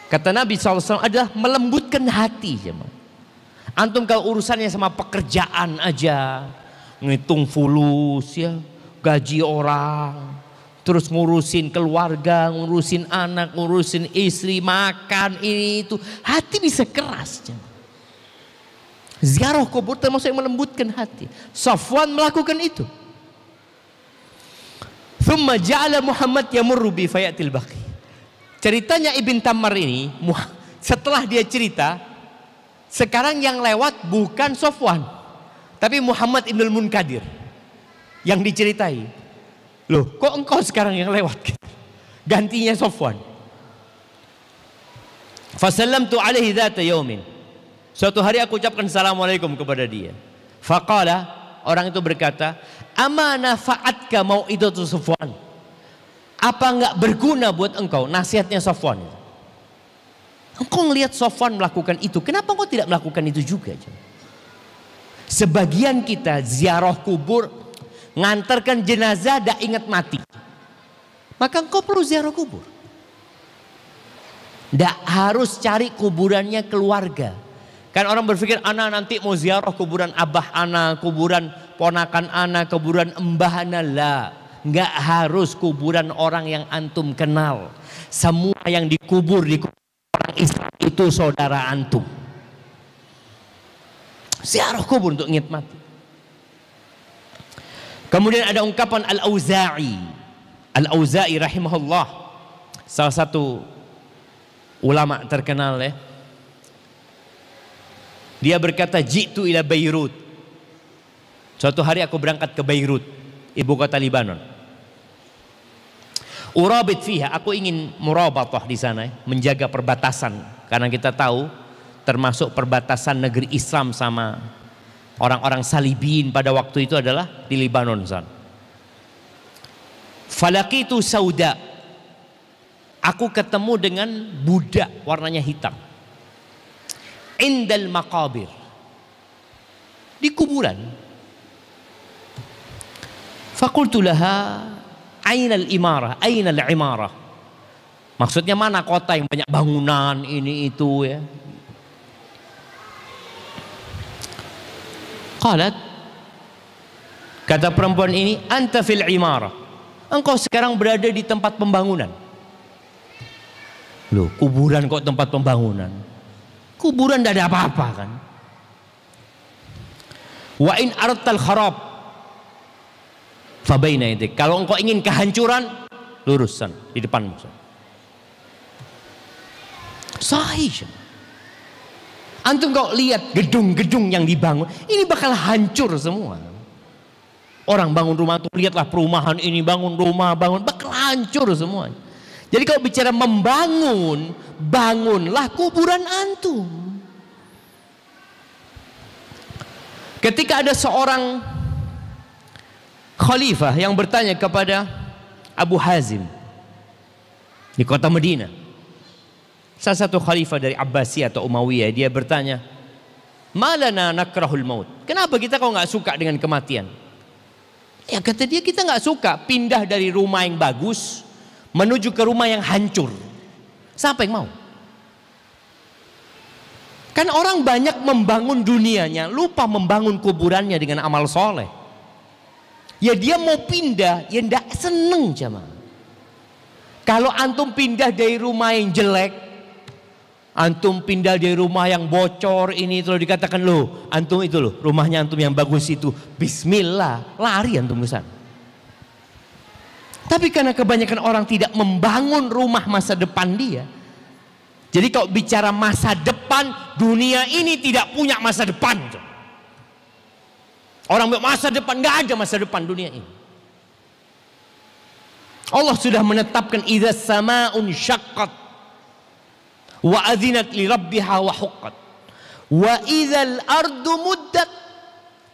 kata Nabi SAW, adalah melembutkan hati. Antum kalau urusannya sama pekerjaan aja, ngitung fulus ya, gaji orang, terus ngurusin keluarga, ngurusin anak, ngurusin istri, makan ini itu, hati bisa keras. Ziarah kubur termasuk yang melembutkan hati. Safwan melakukan itu. Thumma ja'ala Muhammad yamurru bi fayatil Baqi. Ceritanya Ibn Tammar ini, setelah dia cerita, sekarang yang lewat bukan Safwan, tapi Muhammad ibn al-Munkadir yang diceritai. Loh, kok engkau sekarang yang lewat? Gantinya Safwan. Fasallamtu alaihi dzata yaumin. Suatu hari aku ucapkan assalamualaikum kepada dia. Faqala, orang itu berkata, ama nafa'atka mau'idatu Safwan. Apa enggak berguna buat engkau nasihatnya Safwan? Engkau ngelihat Safwan melakukan itu, kenapa engkau tidak melakukan itu juga? Sebagian kita ziarah kubur, ngantarkan jenazah, dak ingat mati. Maka engkau perlu ziarah kubur. Dak harus cari kuburannya keluarga. Kan orang berpikir, anak nanti mau ziarah kuburan abah anak, kuburan ponakan anak, kuburan embah anak. Lah, nggak harus kuburan orang yang antum kenal. Semua yang dikubur di orang Islam itu saudara antum. Ziarah kubur untuk ingat mati. Kemudian ada ungkapan Al-Auza'i. Al-Auza'i rahimahullah, salah satu ulama terkenal ya. Dia berkata, jitu ila Beirut. Suatu hari aku berangkat ke Beirut, ibu kota Libanon. Urabit fiha, aku ingin murabatah di sana, menjaga perbatasan, karena kita tahu termasuk perbatasan negeri Islam sama orang-orang Salibin pada waktu itu adalah di Libanon sana. Falaqitu sauda. Aku ketemu dengan budak warnanya hitam. indal maqabir, di kuburan. Faqultu laha ainal imarah, ainal imarah. Maksudnya mana kota yang banyak bangunan ini itu ya. Qalat, kata perempuan ini, anta fil imarah, engkau sekarang berada di tempat pembangunan. Loh, kuburan kok tempat pembangunan? Kuburan tidak ada apa-apa kan. Wa in aradtal kharab fa baina yadik, kalau engkau ingin kehancuran, lurusan di depanmu. Sahih. Antum kau lihat gedung-gedung yang dibangun, ini bakal hancur semua. Orang bangun rumah tuh, lihatlah perumahan ini, bangun rumah, bakal hancur semua. Jadi kalau bicara membangun, bangunlah kuburan antum. Ketika ada seorang khalifah yang bertanya kepada Abu Hazim di kota Madinah, salah satu khalifah dari Abbasiyah atau Umayyah, dia bertanya, malana nakrahul maut, kenapa kita kok nggak suka dengan kematian? Ya kata dia, kita nggak suka pindah dari rumah yang bagus menuju ke rumah yang hancur. Siapa yang mau? Kan orang banyak membangun dunianya, lupa membangun kuburannya dengan amal soleh. Ya dia mau pindah, ya ndak seneng jamaah. Kalau antum pindah dari rumah yang jelek, antum pindah dari rumah yang bocor ini, terus dikatakan loh, antum itu loh, rumahnya antum yang bagus itu, bismillah, lari antum ke sana. Tapi karena kebanyakan orang tidak membangun rumah masa depan dia, jadi kalau bicara masa depan, dunia ini tidak punya masa depan. Orang bilang masa depan, nggak ada masa depan dunia ini. Allah sudah menetapkan idza samaun syaqqat wa adzinat li rabbiha wa huqqat wa idzal ardu muddat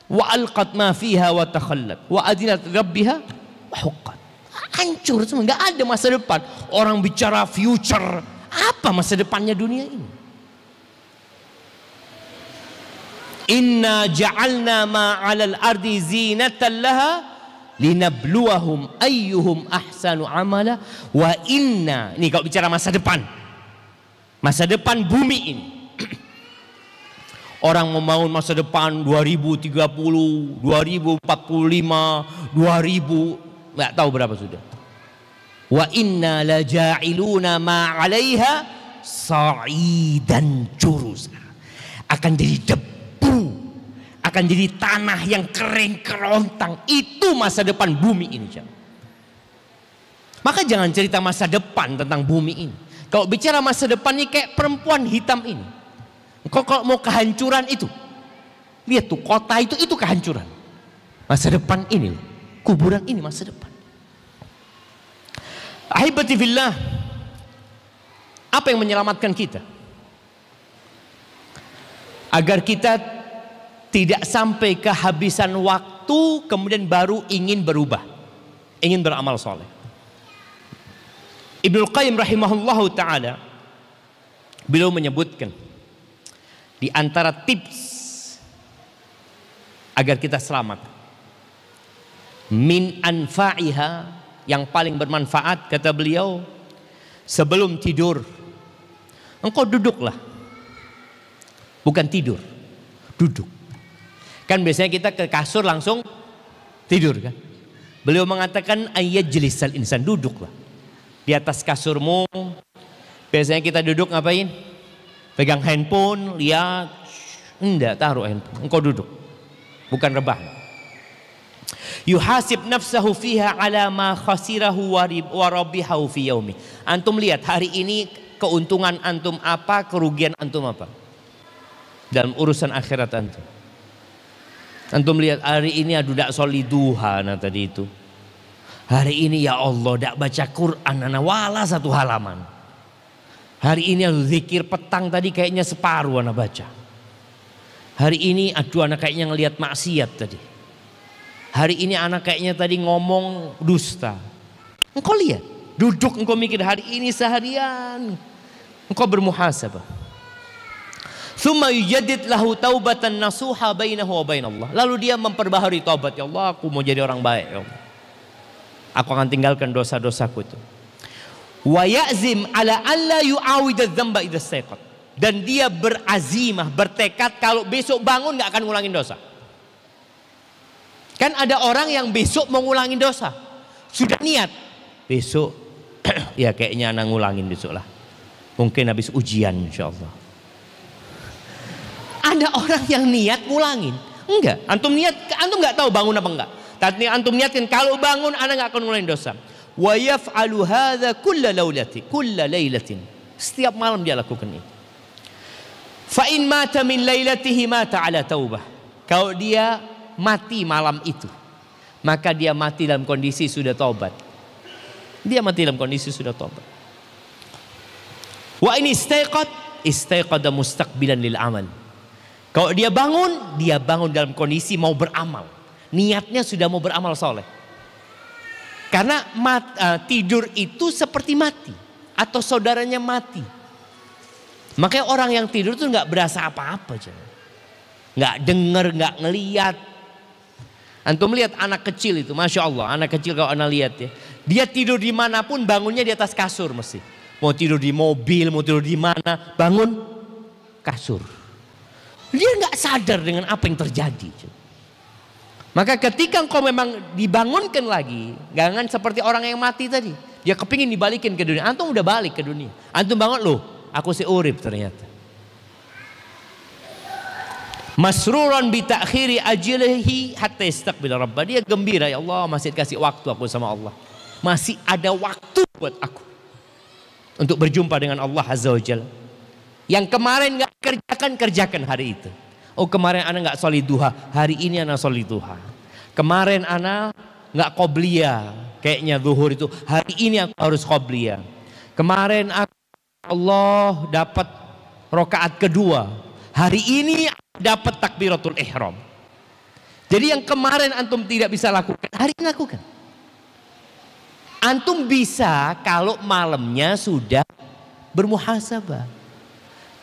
wa alqat ma fiha wa takhallat wa adzinat li rabbiha wa huqqat. Hancur semua, nggak ada masa depan. Orang bicara future, apa masa depannya dunia ini? Inna ja'alna ma 'alal ardi zinatan laha linabluwahum ayyuhum ahsanu amala wa inna, ini kalau bicara masa depan, masa depan bumi ini. Orang membangun masa depan 2030, 2045, 2000, nggak tahu berapa sudah. Wa inna la ja'iluna ma 'alaiha sa'idan jurusa, akan jadi debu, akan jadi tanah yang kering kerontang. Itu masa depan bumi ini. Maka jangan cerita masa depan tentang bumi ini. Kalau bicara masa depan ini kayak perempuan hitam ini. Kok kalau mau kehancuran itu, lihat tuh kota itu kehancuran. Masa depan ini, kuburan ini masa depan. Ahibati fillah, apa yang menyelamatkan kita? Agar kita tidak sampai kehabisan waktu kemudian baru ingin berubah, ingin beramal soleh. Ibnul Qayyim rahimahullahu ta'ala, beliau menyebutkan di antara tips agar kita selamat, min anfa'iha, yang paling bermanfaat, kata beliau, sebelum tidur engkau duduklah, bukan tidur, duduk. Kan biasanya kita ke kasur langsung tidur kan. Beliau mengatakan ayyajlisal insan, duduklah di atas kasurmu. Biasanya kita duduk ngapain? Pegang handphone, lihat. Enggak, taruh handphone, engkau duduk, bukan rebahan. Yuhasib nafsahu fiha ala ma khasirahu wa rabihahu fi yaumi. Antum lihat hari ini keuntungan antum apa, kerugian antum apa dalam urusan akhirat antum. Antum lihat hari ini aduh dak soli duha nah tadi itu. Hari ini ya Allah dak baca Quran ana wala satu halaman. Hari ini aduh zikir petang tadi kayaknya separuh ana baca. Hari ini aduh ana kayaknya ngelihat maksiat tadi. Hari ini anak kayaknya tadi ngomong dusta. Engkau lihat, duduk engkau mikir hari ini seharian. Engkau bermuhasabah. Tsumma yujaddid lahu taubatan nasuha bainahu wa bainallah. Lalu dia memperbaharui taubat, ya Allah, aku mau jadi orang baik, ya Allah. Aku akan tinggalkan dosa-dosaku itu. Wa ya'zim ala alla yu'awidadz dzamba idza istayqat. Dan dia berazimah, bertekad kalau besok bangun nggak akan ngulangin dosa. Kan ada orang yang besok mau ngulangin dosa, sudah niat besok ya kayaknya anak ngulangin besok lah, mungkin habis ujian insyaallah. Ada orang yang niat ngulangin, enggak, antum niat, antum nggak tahu bangun apa enggak, tapi antum niatin kalau bangun anak nggak akan ngulangin dosa. Wa yaf'alu hadza kulla lailatin, setiap malam dia lakukan itu. Fa in mata min lailatihi mata ala taubah. Kalau dia mati malam itu, maka dia mati dalam kondisi sudah taubat. Dia mati dalam kondisi sudah taubat. Wa in istayqada mustaqbilan lil amal. Kalau dia bangun dalam kondisi mau beramal. Niatnya sudah mau beramal soleh. Karena tidur itu seperti mati. Atau saudaranya mati. Makanya orang yang tidur itu nggak berasa apa-apa. Nggak denger, nggak ngeliat. Antum lihat anak kecil itu, Masya Allah. Anak kecil kalau anda lihat ya. Dia tidur dimanapun bangunnya di atas kasur mesti. Mau tidur di mobil, mau tidur di mana, bangun kasur. Dia nggak sadar dengan apa yang terjadi. Maka ketika engkau memang dibangunkan lagi, jangan seperti orang yang mati tadi. Dia kepingin dibalikin ke dunia. Antum udah balik ke dunia. Antum bangun, loh, aku si urip ternyata. Masruran bi ta'khiri ajlihi hatta yastaqbil rabbah. Dia gembira, ya Allah masih dikasih waktu aku sama Allah. Masih ada waktu buat aku untuk berjumpa dengan Allah Azza wa Jalla. Yang kemarin gak kerjakan hari itu. Oh kemarin anak gak sholat duha, hari ini anak sholat duha. Kemarin anak gak qobliyah, kayaknya zuhur itu, hari ini aku harus qobliyah. Kemarin Allah dapat rakaat kedua, hari ini dapat takbiratul ihram. Jadi yang kemarin antum tidak bisa lakukan, hari ini lakukan. Antum bisa kalau malamnya sudah bermuhasabah.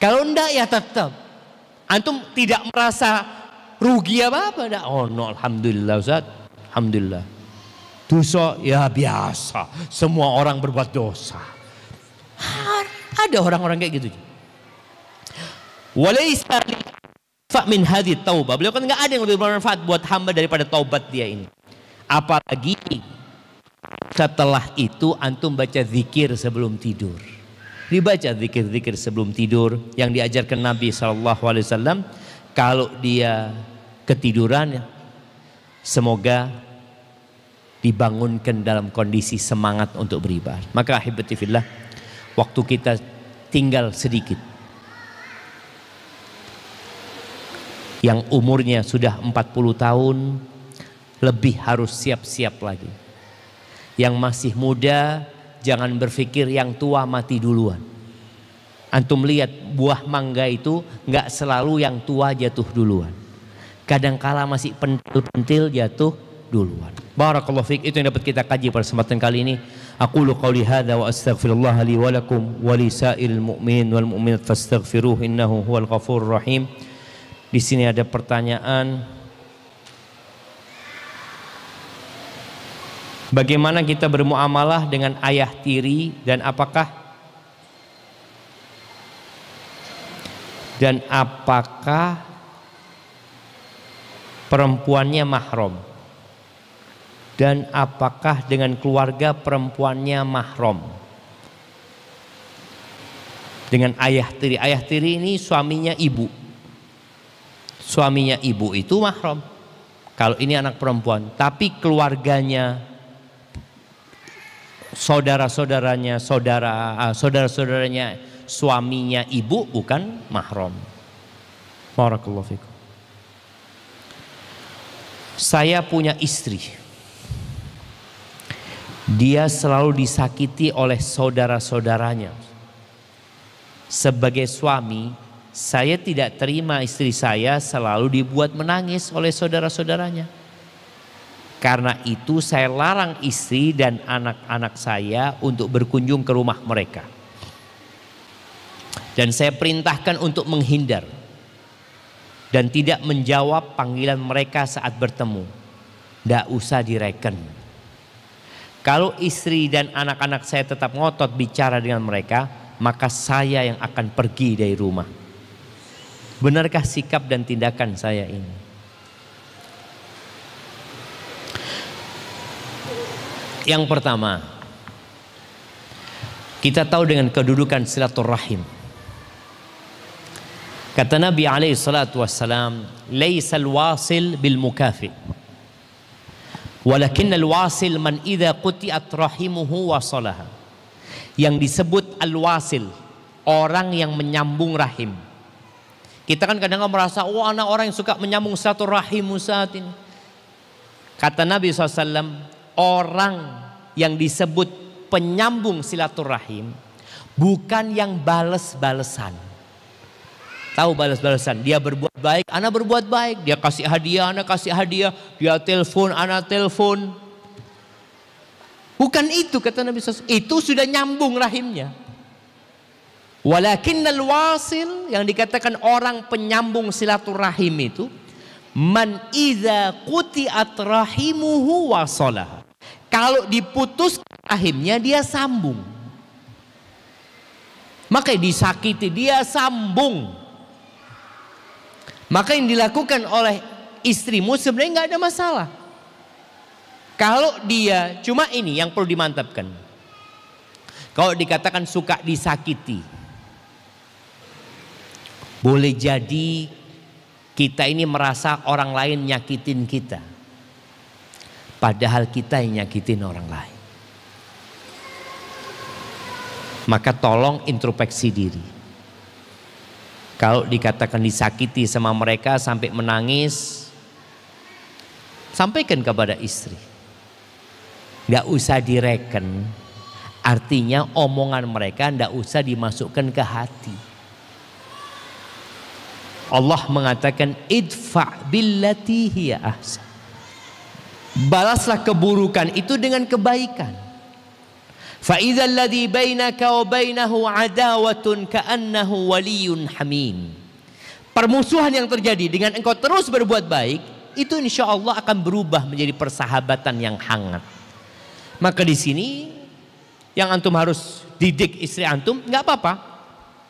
Kalau enggak ya tetap. Antum tidak merasa rugi apa-apa. Oh no, alhamdulillah Ustaz. Alhamdulillah. Dosa ya biasa. Semua orang berbuat dosa. Ada orang-orang kayak gitu. Walaysa fa min hadhihi taubah. Beliau kan enggak ada yang lebih bermanfaat buat hamba daripada taubat dia ini. Apalagi setelah itu antum baca zikir sebelum tidur. Dibaca zikir-zikir sebelum tidur yang diajarkan Nabi SAW. Kalau dia ketiduran, semoga dibangunkan dalam kondisi semangat untuk beribadah. Maka ahibati fillah, waktu kita tinggal sedikit. Yang umurnya sudah 40 tahun lebih harus siap-siap lagi. Yang masih muda jangan berpikir yang tua mati duluan. Antum lihat buah mangga itu nggak selalu yang tua jatuh duluan. Kadangkala masih pentil-pentil jatuh duluan. Barakallahu fiik, itu yang dapat kita kaji pada kesempatan kali ini. Aqulu qouli hadza wa astaghfirullah li wa lakum wa li sa'iril mu'minin wal mu'minat fastaghfiruhu innahu huwal ghafurur rahim. Di sini ada pertanyaan. Bagaimana kita bermuamalah dengan ayah tiri dan apakah perempuannya mahram? Dan apakah dengan keluarga perempuannya mahram? Dengan ayah tiri. Ayah tiri ini suaminya ibu. Suaminya ibu itu mahram. Kalau ini anak perempuan, tapi keluarganya, saudara-saudaranya suaminya ibu bukan mahram. Barakallahu fikum. Saya punya istri. Dia selalu disakiti oleh saudara-saudaranya. Sebagai suami, saya tidak terima istri saya selalu dibuat menangis oleh saudara-saudaranya. Karena itu saya larang istri dan anak-anak saya untuk berkunjung ke rumah mereka. Dan saya perintahkan untuk menghindar. dan tidak menjawab panggilan mereka saat bertemu, tidak usah direken. Kalau istri dan anak-anak saya tetap ngotot bicara dengan mereka, maka saya yang akan pergi dari rumah. Benarkah sikap dan tindakan saya ini? Yang pertama, kita tahu dengan kedudukan silaturahim. Kata Nabi alaihi salatu wassalam, "Laisal wasil bil mukafi, walakinnal wasil man idza quti'at rahimuhu wasalaha." Yang disebut al-wasil, orang yang menyambung rahim. Kita kan kadang-kadang merasa, oh anak orang yang suka menyambung silaturahim saat ini. Kata Nabi SAW, orang yang disebut penyambung silaturahim bukan yang bales-balesan. Tahu bales-balesan? Dia berbuat baik, anak berbuat baik. Dia kasih hadiah, anak kasih hadiah. Dia telepon, anak telepon. Bukan itu kata Nabi SAW. Itu sudah nyambung rahimnya. Walakinnal wasil, yang dikatakan orang penyambung silaturahim itu, man idza quti'at rahimuhu wasalah. Kalau diputus rahimnya dia sambung. Maka disakiti dia sambung. Maka yang dilakukan oleh istrimu sebenarnya nggak ada masalah. Kalau dia, cuma ini yang perlu dimantapkan. Kalau dikatakan suka disakiti, boleh jadi kita ini merasa orang lain nyakitin kita, padahal kita yang nyakitin orang lain. Maka tolong introspeksi diri. Kalau dikatakan disakiti sama mereka sampai menangis, sampaikan kepada istri. Gak usah direken. Artinya omongan mereka gak usah dimasukkan ke hati. Allah mengatakan idfa' billati hiya ahsan. Balaslah keburukan itu dengan kebaikan. Fa idzal ladzi bainaka wa bainahu adawatun ka'annahu waliyyun hamim. Permusuhan yang terjadi dengan engkau terus berbuat baik, itu insya Allah akan berubah menjadi persahabatan yang hangat. Maka di sini yang antum harus didik istri antum, nggak apa-apa.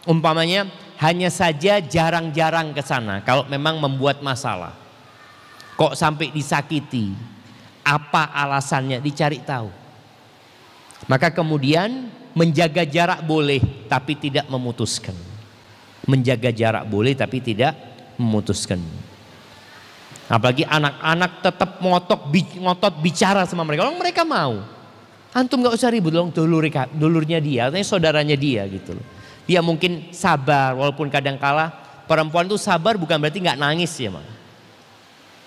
Umpamanya hanya saja jarang-jarang ke sana kalau memang membuat masalah. Kok sampai disakiti? Apa alasannya? Dicari tahu. Maka kemudian menjaga jarak boleh tapi tidak memutuskan. Menjaga jarak boleh tapi tidak memutuskan. Apalagi anak-anak tetap ngotot bicara sama mereka. Kalau mereka mau. Antum gak usah ribut dong, dulurnya dia, artinya saudaranya dia gitu loh. Dia mungkin sabar, walaupun kadang kala perempuan itu sabar bukan berarti gak nangis ya Mak.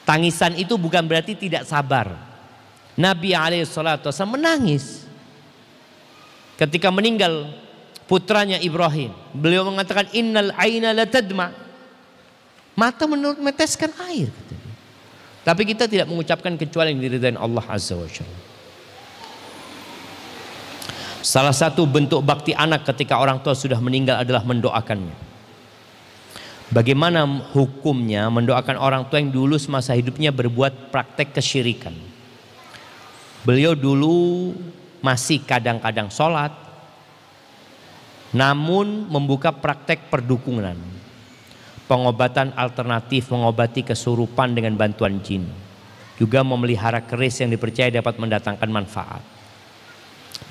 Tangisan itu bukan berarti tidak sabar. Nabi SAW menangis ketika meninggal putranya Ibrahim. Beliau mengatakan innal aina la tadma. Mata meneteskan air. Tapi kita tidak mengucapkan kecuali yang diridai Allah Azza wa Jalla. Salah satu bentuk bakti anak ketika orang tua sudah meninggal adalah mendoakannya. Bagaimana hukumnya mendoakan orang tua yang dulu semasa hidupnya berbuat praktek kesyirikan? Beliau dulu masih kadang-kadang sholat, namun membuka praktek perdukunan, pengobatan alternatif, mengobati kesurupan dengan bantuan jin, juga memelihara keris yang dipercaya dapat mendatangkan manfaat.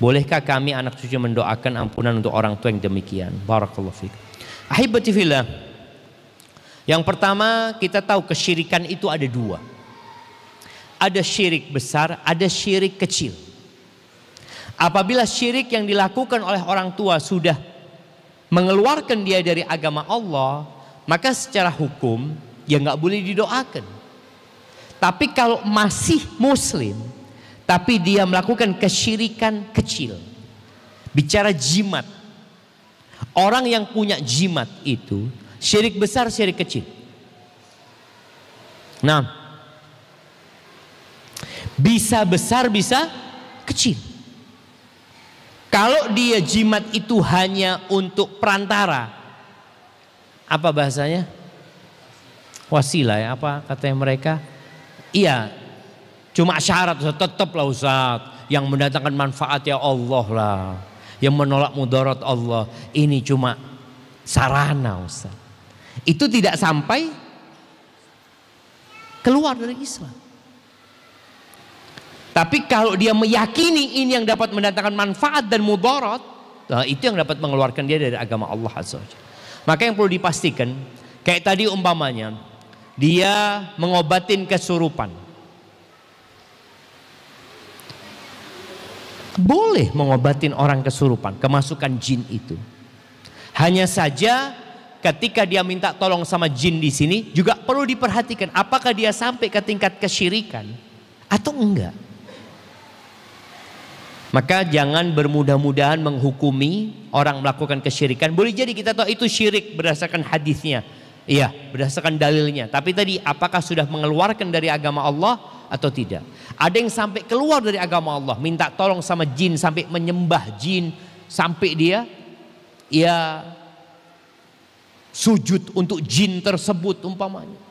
Bolehkah kami anak cucu mendoakan ampunan untuk orang tua yang demikian? Barakallahu fiik. Ahibati fillah. Yang pertama, kita tahu kesyirikan itu ada dua. Ada syirik besar, ada syirik kecil. Apabila syirik yang dilakukan oleh orang tua sudah mengeluarkan dia dari agama Allah, maka secara hukum ya nggak boleh didoakan. Tapi kalau masih muslim, tapi dia melakukan kesyirikan kecil, bicara jimat, orang yang punya jimat itu syirik besar, syirik kecil. Nah, bisa besar, bisa kecil. Kalau dia jimat itu hanya untuk perantara, apa bahasanya? Wasilah ya, apa katanya mereka? Iya, cuma syarat tetaplah Ustaz, yang mendatangkan manfaat ya Allah lah, yang menolak mudarat Allah. Ini cuma sarana Ustaz. Itu tidak sampai keluar dari Islam. Tapi kalau dia meyakini ini yang dapat mendatangkan manfaat dan mudarat, nah itu yang dapat mengeluarkan dia dari agama Allah Azza wa Jalla. Maka yang perlu dipastikan, kayak tadi umpamanya, dia mengobatin kesurupan. Boleh mengobatin orang kesurupan, kemasukan jin itu. Hanya saja ketika dia minta tolong sama jin di sini juga perlu diperhatikan apakah dia sampai ke tingkat kesyirikan atau enggak. Maka jangan bermudah-mudahan menghukumi orang melakukan kesyirikan. Boleh jadi kita tahu itu syirik berdasarkan hadisnya. Iya, berdasarkan dalilnya. Tapi tadi apakah sudah mengeluarkan dari agama Allah atau tidak? Ada yang sampai keluar dari agama Allah, minta tolong sama jin, sampai menyembah jin, sampai dia sujud untuk jin tersebut umpamanya.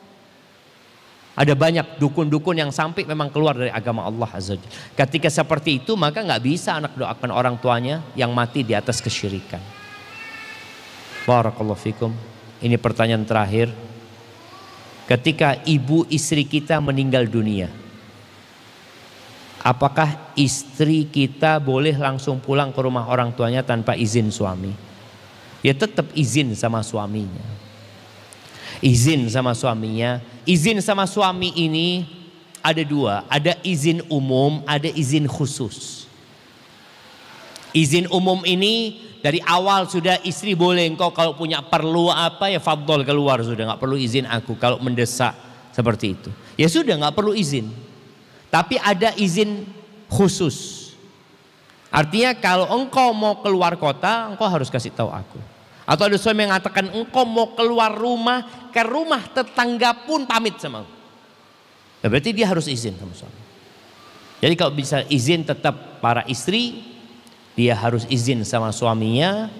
Ada banyak dukun-dukun yang sampai memang keluar dari agama Allah Azza wa Jalla. Ketika seperti itu maka nggak bisa anak doakan orang tuanya yang mati di atas kesyirikan. Barakallahu fikum. Ini pertanyaan terakhir. Ketika ibu istri kita meninggal dunia, apakah istri kita boleh langsung pulang ke rumah orang tuanya tanpa izin suami? Ya tetap izin sama suaminya. Izin sama suaminya. Izin sama suami ini ada dua. Ada izin umum, ada izin khusus. Izin umum ini dari awal sudah istri boleh, engkau kalau punya perlu apa ya fadhol keluar, sudah nggak perlu izin aku kalau mendesak seperti itu. Ya sudah nggak perlu izin. Tapi ada izin khusus. Artinya kalau engkau mau keluar kota, engkau harus kasih tahu aku. Atau ada suami yang mengatakan engkau mau keluar rumah, ke rumah tetangga pun pamit sama engkau. Ya berarti dia harus izin sama suami. Jadi kalau bisa izin tetap para istri, dia harus izin sama suaminya,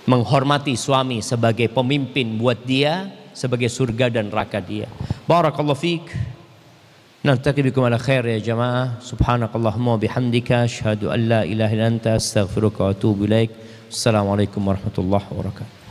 menghormati suami sebagai pemimpin buat dia, sebagai surga dan neraka dia. Barakallahu fiik. Naltaqi bikum ala khair ya jamaah. Subhanakallahumma bihamdika asyhadu an la ilaha illa anta astaghfiruka wa atubu ilaik. Assalamualaikum warahmatullahi wabarakatuh.